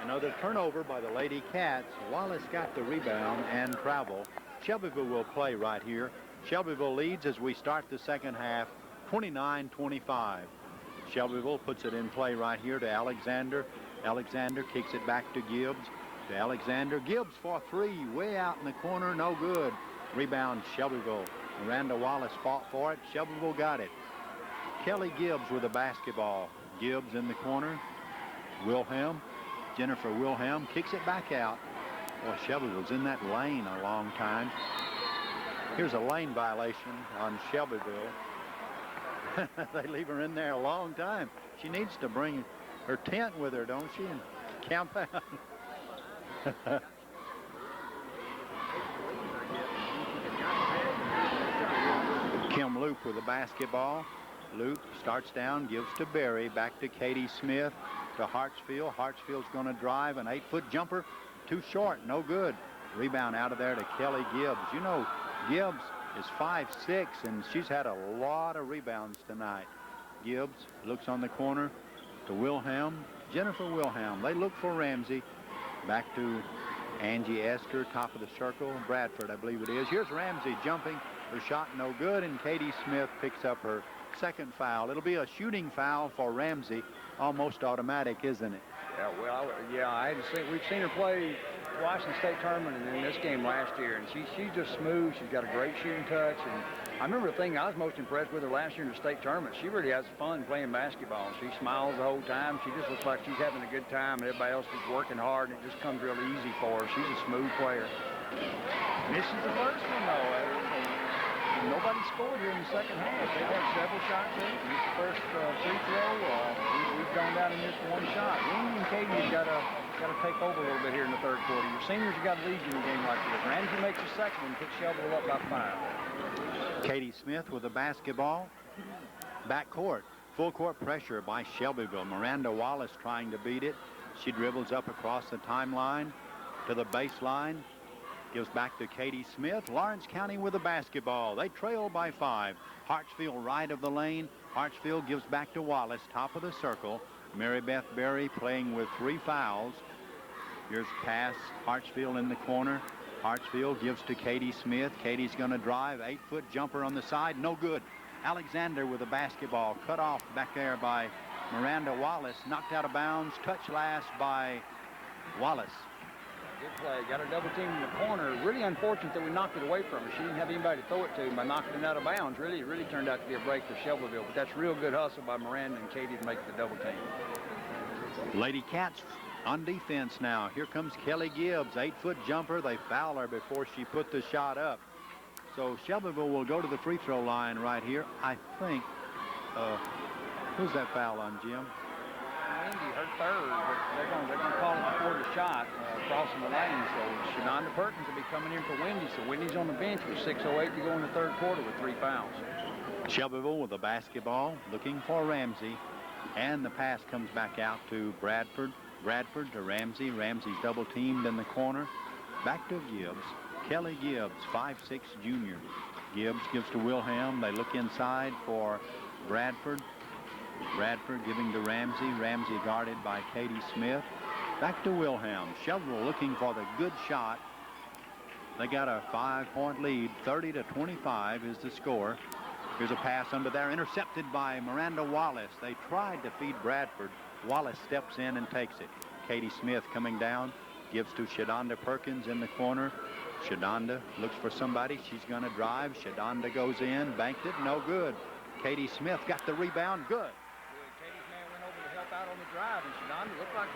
Another turnover by the Lady Cats. Wallace got the rebound and travel. Shelbyville will play right here. Shelbyville leads as we start the second half, 29-25. Shelbyville puts it in play right here to Alexander. Alexander kicks it back to Gibbs. To Alexander. Gibbs for 3, way out in the corner, no good. Rebound, Shelbyville. Miranda Wallace fought for it. Shelbyville got it. Kelly Gibbs with a basketball. Gibbs in the corner. Wilhelm. Jennifer Wilhelm kicks it back out. Boy, Shelbyville's in that lane a long time. Here's a lane violation on Shelbyville. They leave her in there a long time. She needs to bring her tent with her, don't she, and camp out. Kim Loop with the basketball. Loop starts down, gives to Berry, back to Katie Smith, to Hartsfield. Hartsfield's going to drive an 8-foot jumper. Too short, no good. Rebound out of there to Kelly Gibbs. You know, Gibbs is 5'6", and she's had a lot of rebounds tonight. Gibbs looks on the corner to Wilhelm. Jennifer Wilhelm. They look for Ramsey. Back to Angie Esther, top of the circle. Bradford, I believe it is. Here's Ramsey jumping. Her shot no good, and Katie Smith picks up her second foul. It'll be a shooting foul for Ramsey. Almost automatic, isn't it? Yeah, well, we've seen her play Washington State Tournament and in this game last year, and she's just smooth. She's got a great shooting touch, and I remember the thing I was most impressed with her last year in the state tournament. She really has fun playing basketball. She smiles the whole time. She just looks like she's having a good time, and everybody else is working hard, and it just comes really easy for her. She's a smooth player. And this is the first one, though. Nobody scored here in the second half. They had several shots in. This is the first free throw. We've gone down and missed one shot. Randy and Katie have got to take over a little bit here in the third quarter. Your seniors have got to lead you in a game like this. Ramsey makes the second one, puts Shelbyville up by 5. Katie Smith with the basketball. Back court. Full court pressure by Shelbyville. Miranda Wallace trying to beat it. She dribbles up across the timeline to the baseline. Gives back to Katie Smith. Lawrence County with the basketball. They trail by 5. Hartsfield right of the lane. Hartsfield gives back to Wallace, top of the circle. Mary Beth Berry playing with 3 fouls. Here's pass. Hartsfield in the corner. Hartsfield gives to Katie Smith. Katie's going to drive. 8-foot jumper on the side. No good. Alexander with the basketball. Cut off back there by Miranda Wallace knocked out of bounds. Touch last by Wallace. Good play. Got her double team in the corner. Really unfortunate that we knocked it away from her. She didn't have anybody to throw it to by knocking it out of bounds. Really turned out to be a break for Shelbyville. But that's real good hustle by Miranda and Katie to make the double team. Lady Cats on defense now. Here comes Kelly Gibbs, 8-foot jumper. They foul her before she put the shot up. So Shelbyville will go to the free throw line right here. I think, who's that foul on, Jim? Wendy, her third, but they're going to call it before the shot, crossing the lane. So Shenonda Perkins will be coming in for Wendy. So Wendy's on the bench with 6:08 to go in the third quarter with 3 fouls. Shelbyville with the basketball, looking for Ramsey. And the pass comes back out to Bradford. Bradford to Ramsey. Ramsey's double teamed in the corner. Back to Gibbs. Kelly Gibbs, 5'6" junior. Gibbs gives to Wilhelm. They look inside for Bradford. Bradford giving to Ramsey. Ramsey guarded by Katie Smith. Back to Wilhelm. Shelbyville looking for the good shot. They got a 5-point lead. 30-25 is the score. Here's a pass under there, intercepted by Miranda Wallace. They tried to feed Bradford. Wallace steps in and takes it. Katie Smith coming down, gives to Shadonda Perkins in the corner. Shadonda looks for somebody. She's going to drive. Shadonda goes in, banked it, no good. Katie Smith got the rebound, good. Katie's man went over to help out on the drive, and Shadonda looked like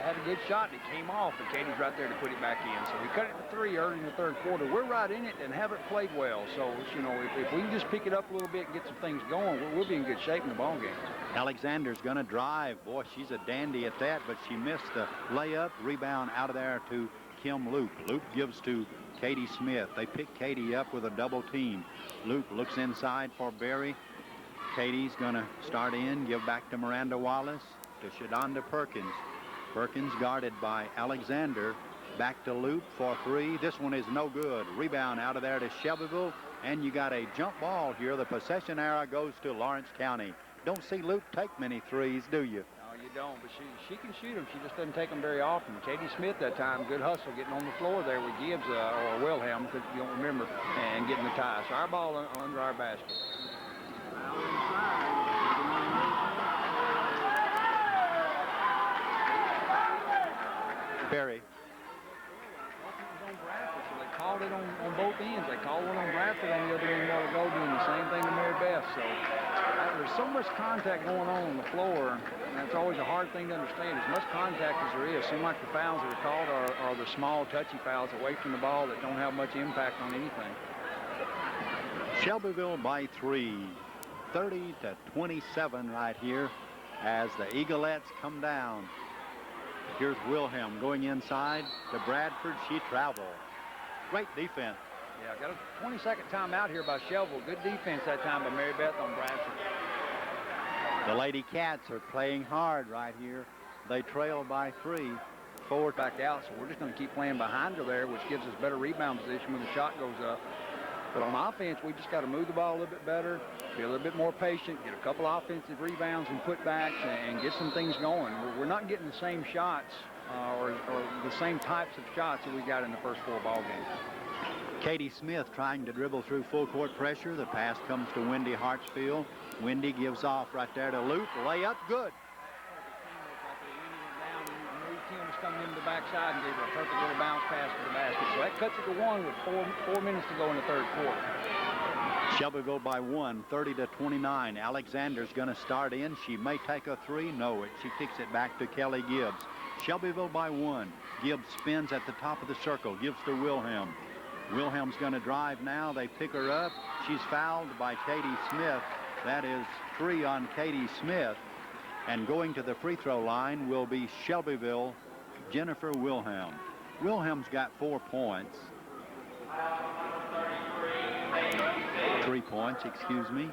had a good shot. It came off, but Katie's right there to put it back in. So we cut it to 3 early in the third quarter. We're right in it and haven't played well. So, you know, if we can just pick it up a little bit and get some things going, we'll be in good shape in the ball game. Alexander's going to drive. Boy, she's a dandy at that, but she missed the layup. Rebound out of there to Kim Luke. Luke gives to Katie Smith. They pick Katie up with a double team. Luke looks inside for Berry. Katie's going to start in, give back to Miranda Wallace, to Shadonda Perkins. Perkins guarded by Alexander. Back to Luke for 3. This one is no good. Rebound out of there to Shelbyville, and you got a jump ball here. The possession arrow goes to Lawrence County. Don't see Luke take many threes, do you? No, you don't, but she can shoot them. She just doesn't take them very often. Katie Smith that time, good hustle, getting on the floor there with Gibbs or Wilhelm, if you don't remember, and getting the tie. So our ball under our basket. Berry. So they called it on both ends. They called one on Bradford on the other end a while ago, doing the same thing to Mary Beth. So there's so much contact going on the floor, and that's always a hard thing to understand. As much contact as there is, seem like the fouls that are called are the small, touchy fouls away from the ball that don't have much impact on anything. Shelbyville by 3. 30-27 right here as the Eaglettes come down. Here's Wilhelm going inside to Bradford. She traveled. Great defense. Yeah, got a 20-second timeout here by Shelbyville. Good defense that time by Mary Beth on Bradford. The Lady Cats are playing hard right here. They trail by 3. Forward back out, so we're just going to keep playing behind her there, which gives us better rebound position when the shot goes up. But on offense, we just got to move the ball a little bit better, be a little bit more patient, get a couple offensive rebounds and putbacks, and get some things going. We're not getting the same shots or the same types of shots that we got in the first 4 ball games. Katie Smith trying to dribble through full court pressure. The pass comes to Wendy Hartsfield. Wendy gives off right there to Luke. Layup, good. Kim was coming into the backside and gave her a perfect little bounce pass to the basket. So that cuts it to 1 with 4 minutes to go in the third quarter. Shelbyville by 1, 30-29. Alexander's going to start in. She may take a 3. No, she kicks it back to Kelly Gibbs. Shelbyville by 1. Gibbs spins at the top of the circle, gives to Wilhelm. Wilhelm's going to drive now. They pick her up. She's fouled by Katie Smith. That is 3 on Katie Smith. And going to the free throw line will be Shelbyville, Jennifer Wilhelm. Wilhelm's got 4 points. 3 points, excuse me.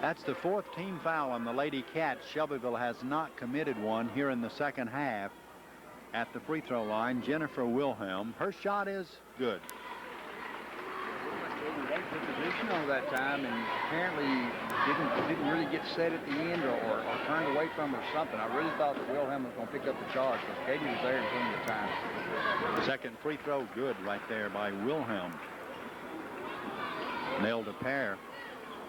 That's the 4th team foul on the Lady Cats. Shelbyville has not committed one here in the second half. At the free throw line, Jennifer Wilhelm. Her shot is good. Position on that time, and apparently didn't really get set at the end or turned away from her or something. I really thought that Wilhelm was going to pick up the charge because Katie was there and putting the time. Second free throw good right there by Wilhelm. Nailed a pair.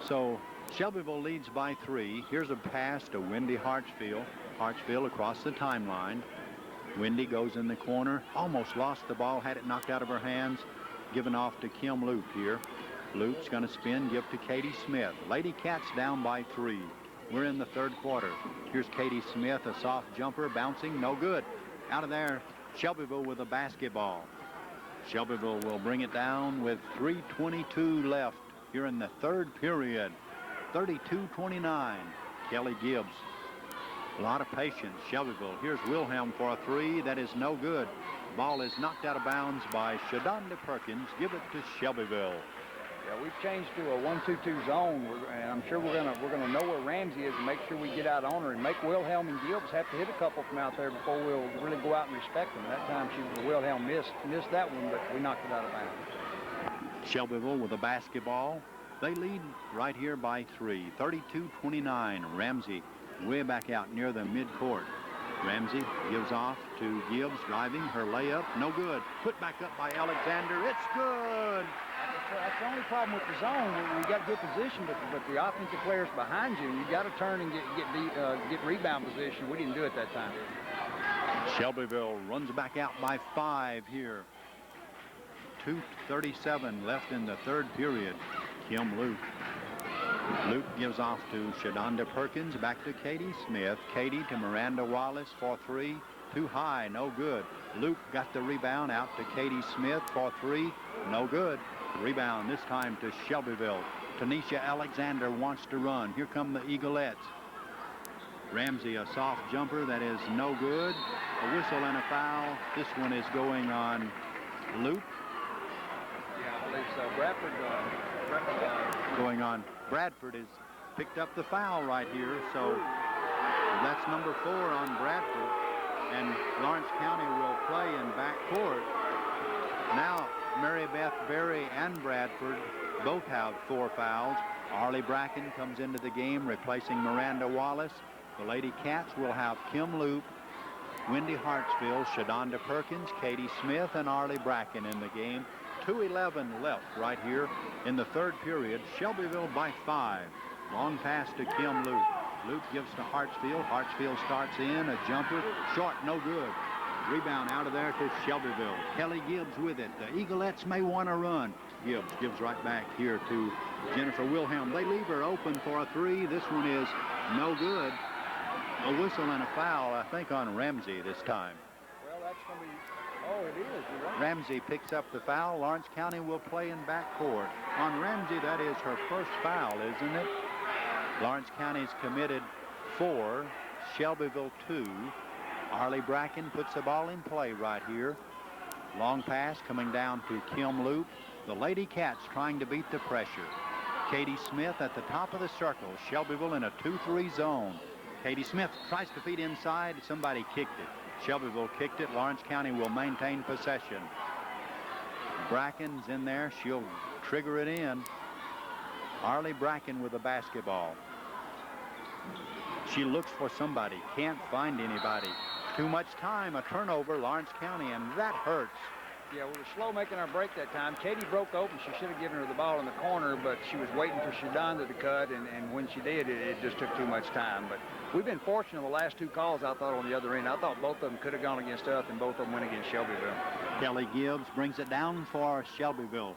So Shelbyville leads by 3. Here's a pass to Wendy Hartsfield. Hartsfield across the timeline. Wendy goes in the corner, almost lost the ball, had it knocked out of her hands, given off to Kim Loop here. Loop's going to spin, give to Katie Smith. Lady Cats down by 3. We're in the third quarter. Here's Katie Smith, a soft jumper, bouncing, no good. Out of there, Shelbyville with a basketball. Shelbyville will bring it down with 3:22 left here in the third period. 32-29, Kelly Gibbs. A lot of patience, Shelbyville. Here's Wilhelm for a 3. That is no good. Ball is knocked out of bounds by Shadonda Perkins. Give it to Shelbyville. Yeah, we've changed to a 1-2-2 zone, and I'm sure we're gonna know where Ramsey is and make sure we get out on her and make Wilhelm and Gibbs have to hit a couple from out there before we'll really go out and respect them. That time Wilhelm missed that one, but we knocked it out of bounds. Shelbyville with a basketball. They lead right here by 3. 32-29. Ramsey way back out near the midcourt. Ramsey gives off to Gibbs, driving her layup, no good. Put back up by Alexander. It's good. That's the only problem with the zone. We got good position, but the offensive players behind you, you got to turn and get rebound position. We didn't do it that time. Shelbyville runs back out by 5 here. 2:37 left in the third period. Kim Luke. Luke gives off to Shadonda Perkins, back to Katie Smith. Katie to Miranda Wallace for 3. Too high, no good. Luke got the rebound out to Katie Smith for 3. No good. Rebound this time to Shelbyville. Tanisha Alexander wants to run. Here come the Eaglettes. Ramsey, a soft jumper that is no good. A whistle and a foul. This one is going on Luke. Yeah, I believe so. Bradford going on. Bradford has picked up the foul right here, so that's number 4 on Bradford, and Lawrence County will play in backcourt. Now Mary Beth Berry and Bradford both have 4 fouls. Arlie Bracken comes into the game replacing Miranda Wallace. The Lady Cats will have Kim Loop, Wendy Hartsfield, Shadonda Perkins, Katie Smith, and Arlie Bracken in the game. 2:11 left right here in the third period. Shelbyville by 5. Long pass to Kim Luke. Luke gives to Hartsfield. Hartsfield starts in. A jumper. Short, no good. Rebound out of there to Shelbyville. Kelly Gibbs with it. The Eaglettes may want to run. Gibbs gives right back here to Jennifer Wilhelm. They leave her open for a 3. This one is no good. A whistle and a foul, I think, on Ramsey this time. Well, that's going to be... Oh, it is. You're right. Ramsey picks up the foul. Lawrence County will play in backcourt. On Ramsey, that is her first foul, isn't it? Lawrence County's committed 4, Shelbyville 2. Arlie Bracken puts the ball in play right here. Long pass coming down to Kim Loop. The Lady Cats trying to beat the pressure. Katie Smith at the top of the circle. Shelbyville in a 2-3 zone. Katie Smith tries to feed inside. Somebody kicked it. Shelbyville kicked it. Lawrence County will maintain possession. Bracken's in there. She'll trigger it in. Arlie Bracken with the basketball. She looks for somebody. Can't find anybody. Too much time. A turnover, Lawrence County, and that hurts. Yeah, we were slow making our break that time. Katie broke open. She should have given her the ball in the corner, but she was waiting for Shadonda to cut, and when she did, it just took too much time. But we've been fortunate in the last 2 calls, I thought, on the other end. I thought both of them could have gone against us, and both of them went against Shelbyville. Kelly Gibbs brings it down for Shelbyville.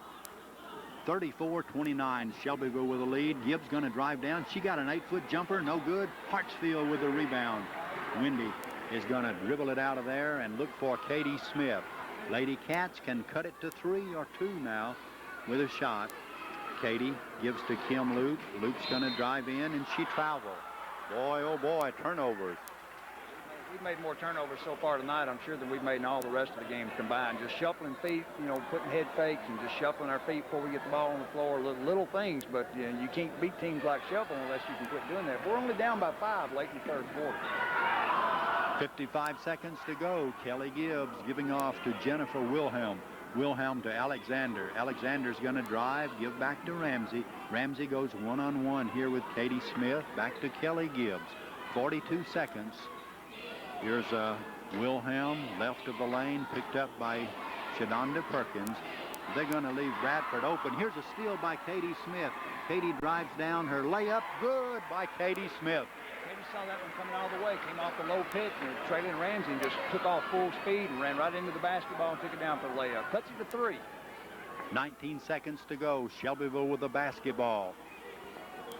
34-29, Shelbyville with a lead. Gibbs going to drive down. She got an 8-foot jumper, no good. Hartsfield with the rebound. Wendy is going to dribble it out of there and look for Katie Smith. Lady Cats can cut it to 3 or 2 now with a shot. Katie gives to Kim Luke. Luke's going to drive in, and she travels. Boy, oh boy, turnovers. We've made more turnovers so far tonight, I'm sure, than we've made in all the rest of the game combined. Just shuffling feet, putting head fakes and just shuffling our feet before we get the ball on the floor. Little things, but you can't beat teams like Shelbyville unless you can quit doing that. We're only down by 5 late in the third quarter. 55 seconds to go. Kelly Gibbs giving off to Jennifer Wilhelm. Wilhelm to Alexander. Alexander's going to drive, give back to Ramsey. Ramsey goes one-on-one here with Katie Smith. Back to Kelly Gibbs. 42 seconds. Here's Wilhelm, left of the lane, picked up by Shadonda Perkins. They're going to leave Bradford open. Here's a steal by Katie Smith. Katie drives down her layup. Good by Katie Smith. Katie saw that one coming all the way. Came off the low pitch, and Traylon Ramsey just took off full speed and ran right into the basketball and took it down for the layup. Cuts it to 3. 19 seconds to go. Shelbyville with the basketball.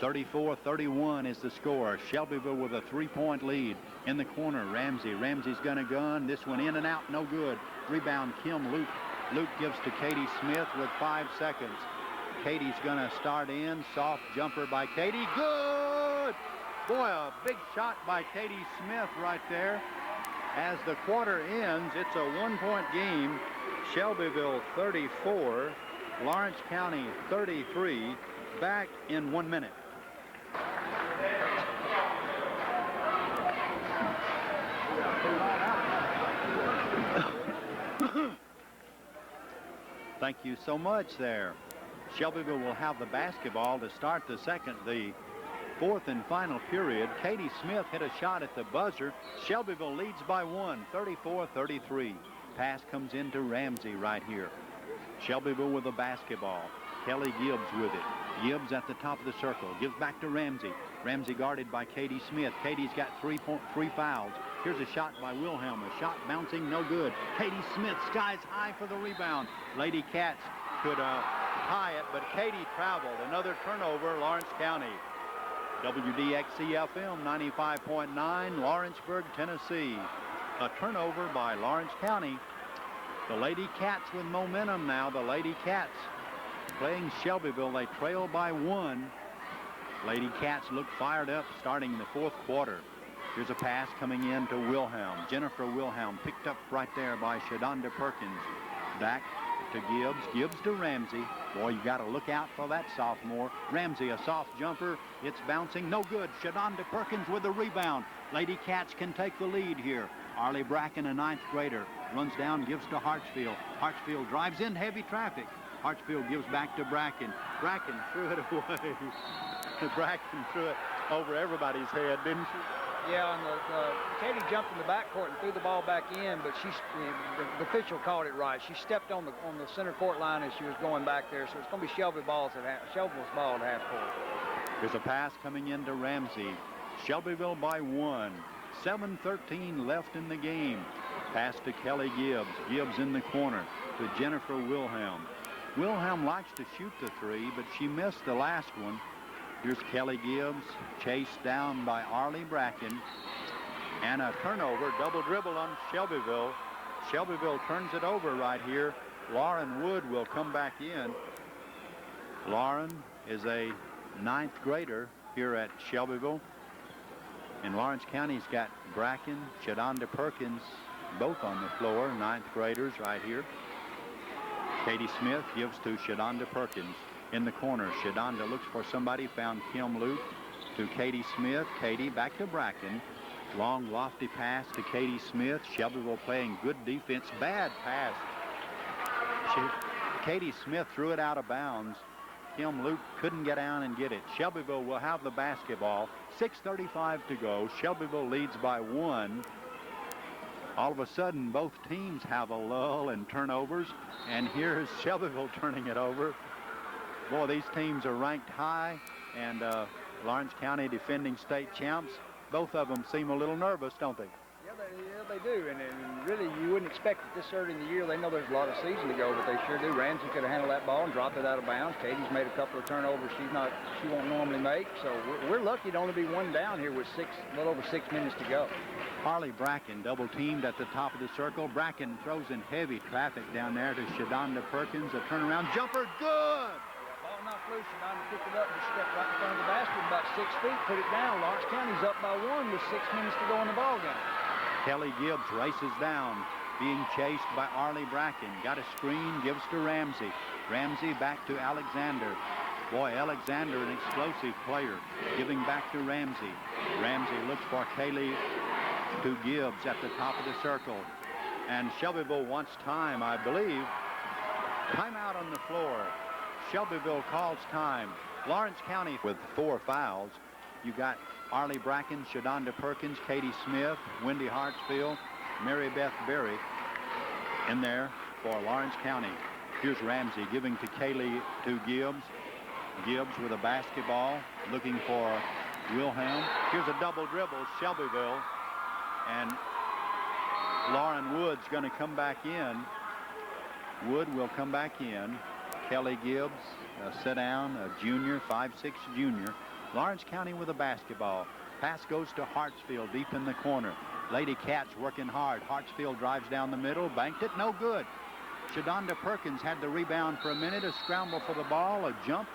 34-31 is the score. Shelbyville with a 3-point lead. In the corner, Ramsey. Ramsey's going to gun. This one in and out, no good. Rebound, Kim Luke. Luke gives to Katie Smith with 5 seconds. Katie's going to start in. Soft jumper by Katie. Good! Boy, a big shot by Katie Smith right there. As the quarter ends, it's a 1-point game. Shelbyville 34, Lawrence County 33. Back in 1 minute. Thank you so much there. Shelbyville will have the basketball to start the fourth and final period. Katie Smith hit a shot at the buzzer. Shelbyville leads by 1, 34-33. Pass comes into Ramsey right here. Shelbyville with the basketball. Kelly Gibbs with it. Gibbs at the top of the circle. Gives back to Ramsey. Ramsey guarded by Katie Smith. Katie's got 3 fouls. Here's a shot by Wilhelm. A shot bouncing, no good. Katie Smith skies high for the rebound. Lady Cats could tie it, but Katie traveled. Another turnover, Lawrence County. WDXC-FM 95.9, Lawrenceburg, Tennessee. A turnover by Lawrence County. The Lady Cats with momentum now. The Lady Cats playing Shelbyville. They trail by 1. Lady Cats look fired up starting the 4th quarter. Here's a pass coming in to Wilhelm. Jennifer Wilhelm picked up right there by Shadonda Perkins. Back to Gibbs. Gibbs to Ramsey. Boy, you got to look out for that sophomore. Ramsey, a soft jumper. It's bouncing. No good. Shadonda Perkins with the rebound. Lady Cats can take the lead here. Arlie Bracken, a 9th grader, runs down, gives to Hartsfield. Hartsfield drives in heavy traffic. Hartsfield gives back to Bracken. Bracken threw it away. Bracken threw it over everybody's head, didn't she? Yeah, and Katie jumped in the backcourt and threw the ball back in, but the official called it right. She stepped on the center court line as she was going back there, so it's going to be Shelbyville's ball at half court. There's a pass coming into Ramsey. Shelbyville by 1. 7:13 left in the game. Pass to Kelly Gibbs. Gibbs in the corner to Jennifer Wilhelm. Wilhelm likes to shoot the 3, but she missed the last one. Here's Kelly Gibbs, chased down by Arlie Bracken. And a turnover, double dribble on Shelbyville. Shelbyville turns it over right here. Lauren Wood will come back in. Lauren is a 9th grader here at Shelbyville. And Lawrence County's got Bracken, Shadonda Perkins, both on the floor, 9th graders right here. Katie Smith gives to Shadonda Perkins. In the corner, Shadonda looks for somebody, found Kim Luke to Katie Smith. Katie back to Bracken. Long, lofty pass to Katie Smith. Shelbyville playing good defense. Bad pass. Katie Smith threw it out of bounds. Kim Luke couldn't get down and get it. Shelbyville will have the basketball. 6:35 to go. Shelbyville leads by 1. All of a sudden, both teams have a lull in turnovers. And here's Shelbyville turning it over. Boy, these teams are ranked high, and Lawrence County defending state champs. Both of them seem a little nervous, don't they? Yeah, they do, and really you wouldn't expect it this early in the year. They know there's a lot of season to go, but they sure do. Ramsey could have handled that ball and dropped it out of bounds. Katie's made a couple of turnovers she won't normally make, so we're lucky to only be 1 down here with a little over 6 minutes to go. Harley Bracken double teamed at the top of the circle. Bracken throws in heavy traffic down there to Shadonda Perkins. A turnaround jumper, good! Not loose, Shadonda picked it up and stepped right in front of the basket about 6 feet, put it down. Lawrence County's up by 1 with 6 minutes to go in the ball game. Kelly Gibbs races down, being chased by Arlie Bracken. Got a screen, gives to Ramsey. Ramsey back to Alexander. Boy, Alexander, an explosive player, giving back to Ramsey. Ramsey looks for Kaylee to Gibbs at the top of the circle. And Shelbyville wants time, I believe. Timeout on the floor. Shelbyville calls time. Lawrence County with 4 fouls. You got Arlie Bracken, Shadonda Perkins, Katie Smith, Wendy Hartsfield, Mary Beth Berry in there for Lawrence County. Here's Ramsey giving to Kaylee to Gibbs. Gibbs with a basketball, looking for Wilhelm. Here's a double dribble, Shelbyville. And Lauren Wood's going to come back in. Wood will come back in. Kelly Gibbs, sit down, a junior, 5'6" junior. Lawrence County with a basketball. Pass goes to Hartsfield deep in the corner. Lady Cats working hard. Hartsfield drives down the middle, banked it, no good. Shadonda Perkins had the rebound for a minute, a scramble for the ball, a jump,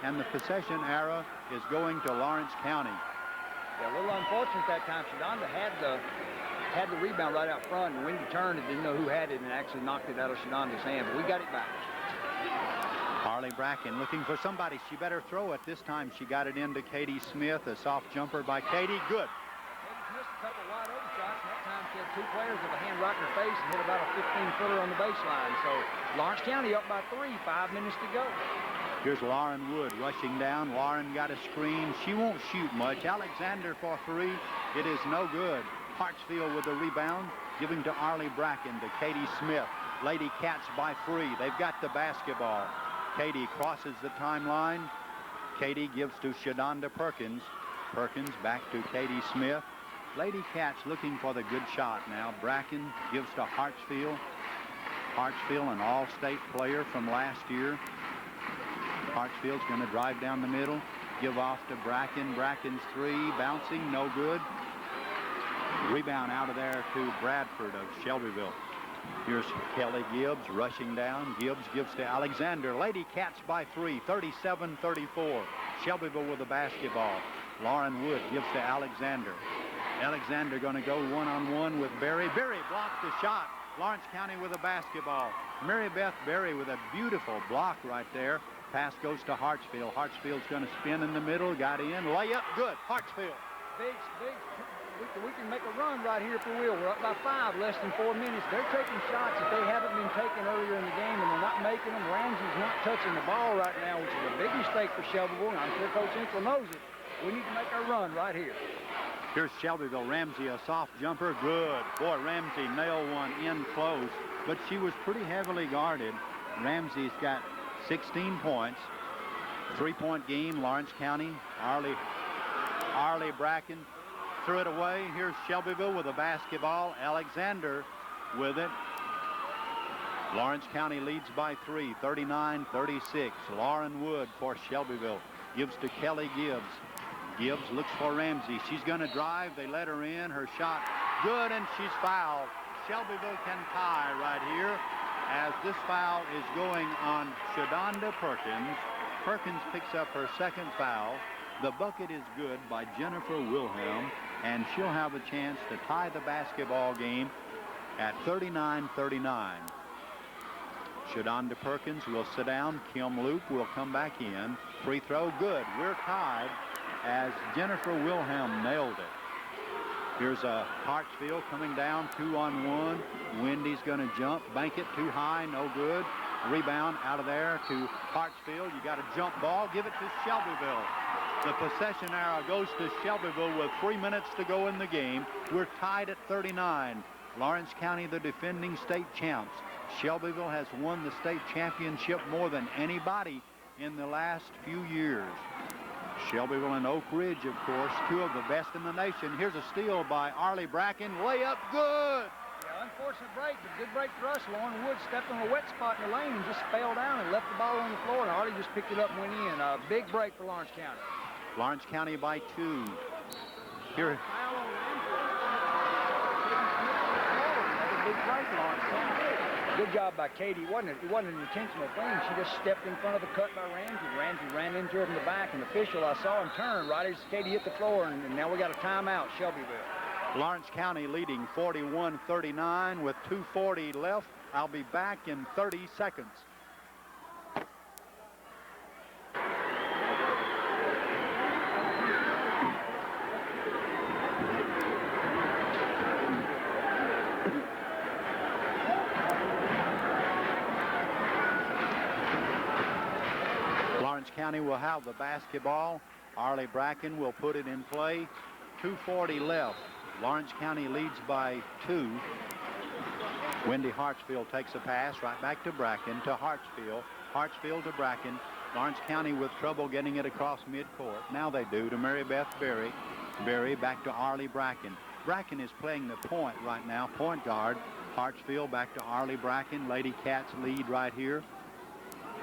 and the possession arrow is going to Lawrence County. Yeah, a little unfortunate that time. Shadonda had the rebound right out front, and Wendy turned and didn't know who had it and actually knocked it out of Shadonda's hand, but we got it back. Harley Bracken looking for somebody. She better throw it. This time she got it into Katie Smith. A soft jumper by Katie. Good. Katie's missed a couple wide open shots, and that time she had two players with a hand right in her face and hit about a 15-footer on the baseline. So Lawrence County up by 3, 5 minutes to go. Here's Lauren Wood rushing down. Lauren got a screen. She won't shoot much. Alexander for 3. It is no good. Hartsfield with the rebound, giving to Arlie Bracken to Katie Smith. Lady Cats by 3. They've got the basketball. Katie crosses the timeline. Katie gives to Shadonda Perkins. Perkins back to Katie Smith. Lady Cats looking for the good shot now. Bracken gives to Hartsfield. Hartsfield, an all-state player from last year. Hartsfield's going to drive down the middle, give off to Bracken. Bracken's 3, bouncing, no good. Rebound out of there to Bradford of Shelbyville. Here's Kelly Gibbs rushing down. Gibbs gives to Alexander. Lady Cats by 3, 37-34. Shelbyville with the basketball. Lauren Wood gives to Alexander. Alexander going to go one-on-one with Berry. Berry blocked the shot. Lawrence County with a basketball. Mary Beth Berry with a beautiful block right there. Pass goes to Hartsfield. Hartsfield's going to spin in the middle. Got in. Layup. Good. Hartsfield. Big. We can make a run right here if we will. We're up by 5, less than 4 minutes. They're taking shots that they haven't been taking earlier in the game, and they're not making them. Ramsey's not touching the ball right now, which is a big mistake for Shelbyville, and I'm sure Coach Hinkle knows it. We need to make our run right here. Here's Shelbyville. Ramsey, a soft jumper. Good. Boy, Ramsey nailed one in close, but she was pretty heavily guarded. Ramsey's got 16 points. 3-point game, Lawrence County. Arlie Bracken threw it away. Here's Shelbyville with a basketball. Alexander with it. Lawrence County leads by 3, 39-36. Lauren Wood for Shelbyville. Gives to Kelly Gibbs. Gibbs looks for Ramsey. She's going to drive. They let her in. Her shot good, and she's fouled. Shelbyville can tie right here as this foul is going on Shadonda Perkins. Perkins picks up her second foul. The bucket is good by Jennifer Wilhelm, and she'll have a chance to tie the basketball game at 39-39. Shadonda Perkins will sit down. Kim Luke will come back in. Free throw, good. We're tied as Jennifer Wilhelm nailed it. Here's a Hartsfield coming down 2-on-1. Wendy's going to jump, bank it too high, no good. Rebound out of there to Hartsfield. You got a jump ball, give it to Shelbyville. The possession arrow goes to Shelbyville with 3 minutes to go in the game. We're tied at 39. Lawrence County, the defending state champs. Shelbyville has won the state championship more than anybody in the last few years. Shelbyville and Oak Ridge, of course, 2 of the best in the nation. Here's a steal by Arlie Bracken. Layup, good. Yeah, unfortunate break, but good break for us. Lauren Wood stepped on a wet spot in the lane and just fell down and left the ball on the floor, and Arlie just picked it up and went in. A big break for Lawrence County. Lawrence County by 2. Here. Big play for Lawrence County. Good job by Katie. It wasn't an intentional thing. She just stepped in front of the cut by Ramsey. Ramsey ran into her from the back, and the official, I saw him turn right as Katie hit the floor, and now we got a timeout, Shelbyville. Lawrence County leading 41-39 with 2:40 left. I'll be back in 30 seconds. Lawrence County will have the basketball. Arlie Bracken will put it in play. 2:40 left. Lawrence County leads by 2. Wendy Hartsfield takes a pass right back to Bracken, to Hartsfield. Hartsfield to Bracken. Lawrence County with trouble getting it across midcourt. Now they do to Mary Beth Berry. Berry back to Arlie Bracken. Bracken is playing the point right now, point guard. Hartsfield back to Arlie Bracken. Lady Cats lead right here.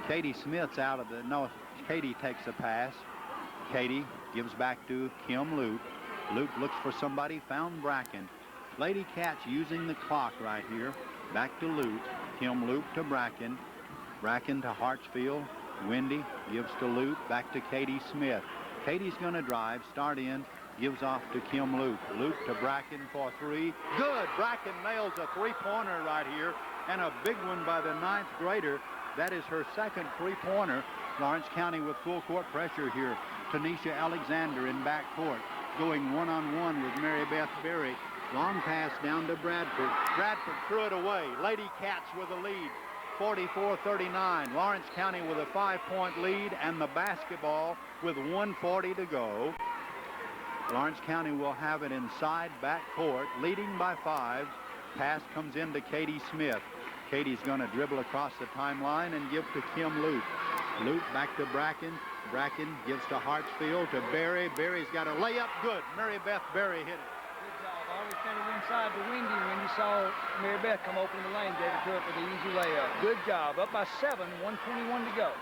Katie Smith's out of the, no, Katie takes a pass. Katie gives back to Kim Loop. Loop looks for somebody, found Bracken. Lady Cats using the clock right here. Back to Loop. Kim Loop to Bracken. Bracken to Hartsfield. Wendy gives to Loop. Back to Katie Smith. Katie's going to drive, start in, gives off to Kim Loop. Loop to Bracken for three. Good. Bracken nails a three-pointer right here, and a big one by the 9th grader. That is her second three-pointer. Lawrence County with full court pressure here. Tanisha Alexander in backcourt, going one-on-one with Mary Beth Berry. Long pass down to Bradford. Bradford threw it away. Lady Cats with a lead, 44-39. Lawrence County with a 5-point lead and the basketball with 1:40 to go. Lawrence County will have it inside backcourt, leading by 5. Pass comes into Katie Smith. Katie's going to dribble across the timeline and give to Kim Loop. Loop back to Bracken. Bracken gives to Hartsfield to Berry. Berry's got a layup. Good. Mary Beth Berry hit it. Good job. Always sent it inside to Wendy. Wendy saw Mary Beth come open the lane, gave it to her for the easy layup. Good job. Up by 7, 1:21 to go.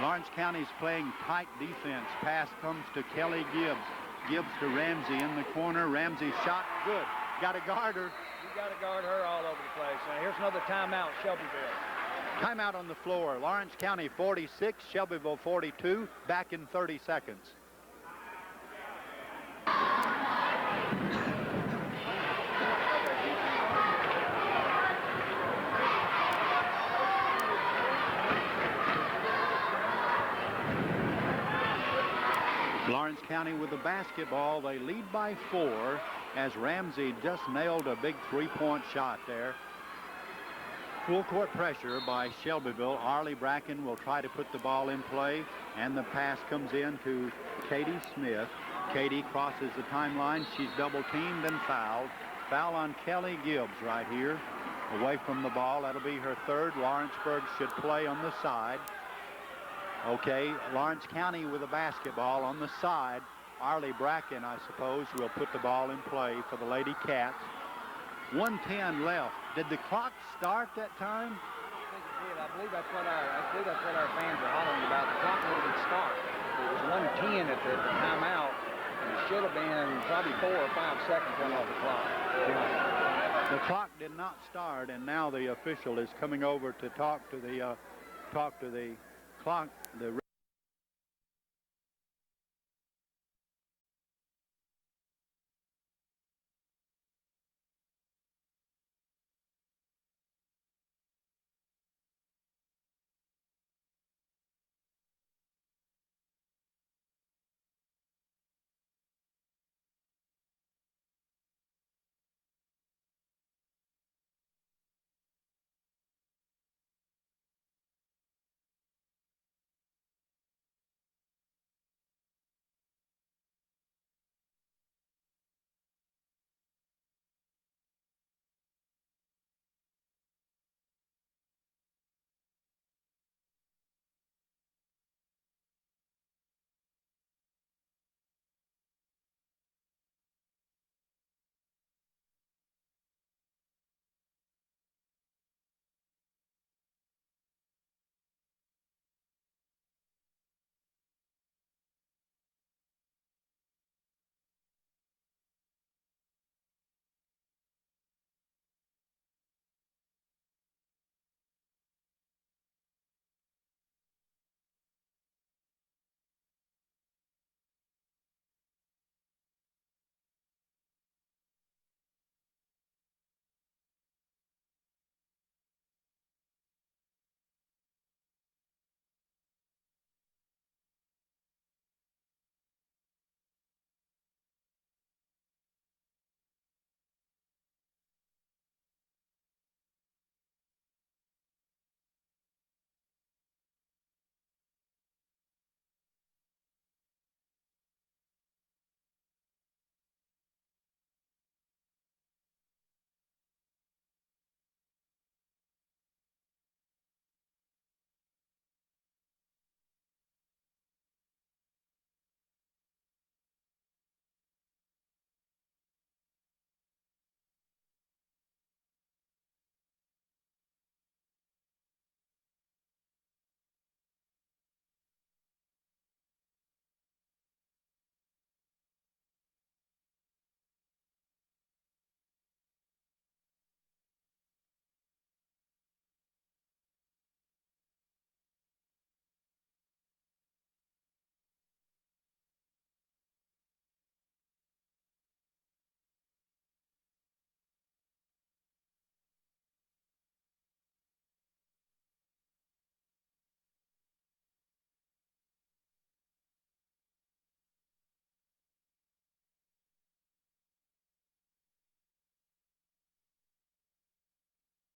Lawrence County's playing tight defense. Pass comes to Kelly Gibbs. Gibbs to Ramsey in the corner. Ramsey shot. Good. Got to guard her. You got to guard her all over the place. Now here's another timeout, Shelbyville. Timeout on the floor. Lawrence County 46, Shelbyville 42. Back in 30 seconds. Lawrence County with the basketball. They lead by 4 as Ramsey just nailed a big three-point shot there. Full court pressure by Shelbyville. Arlie Bracken will try to put the ball in play, and the pass comes in to Katie Smith. Katie crosses the timeline. She's double teamed and fouled. Foul on Kelly Gibbs right here. Away from the ball. That'll be her third. Lawrenceburg should play on the side. Okay, Lawrence County with the basketball on the side. Arlie Bracken, I suppose, will put the ball in play for the Lady Cats. 1:10 left. Did the clock start that time? I think it did. I believe that's what our fans are hollering about. The clock didn't start. It was 1:10 at the timeout, and it should have been probably 4 or 5 seconds run off the clock. The clock did not start, and now the official is coming over to talk to the clock. The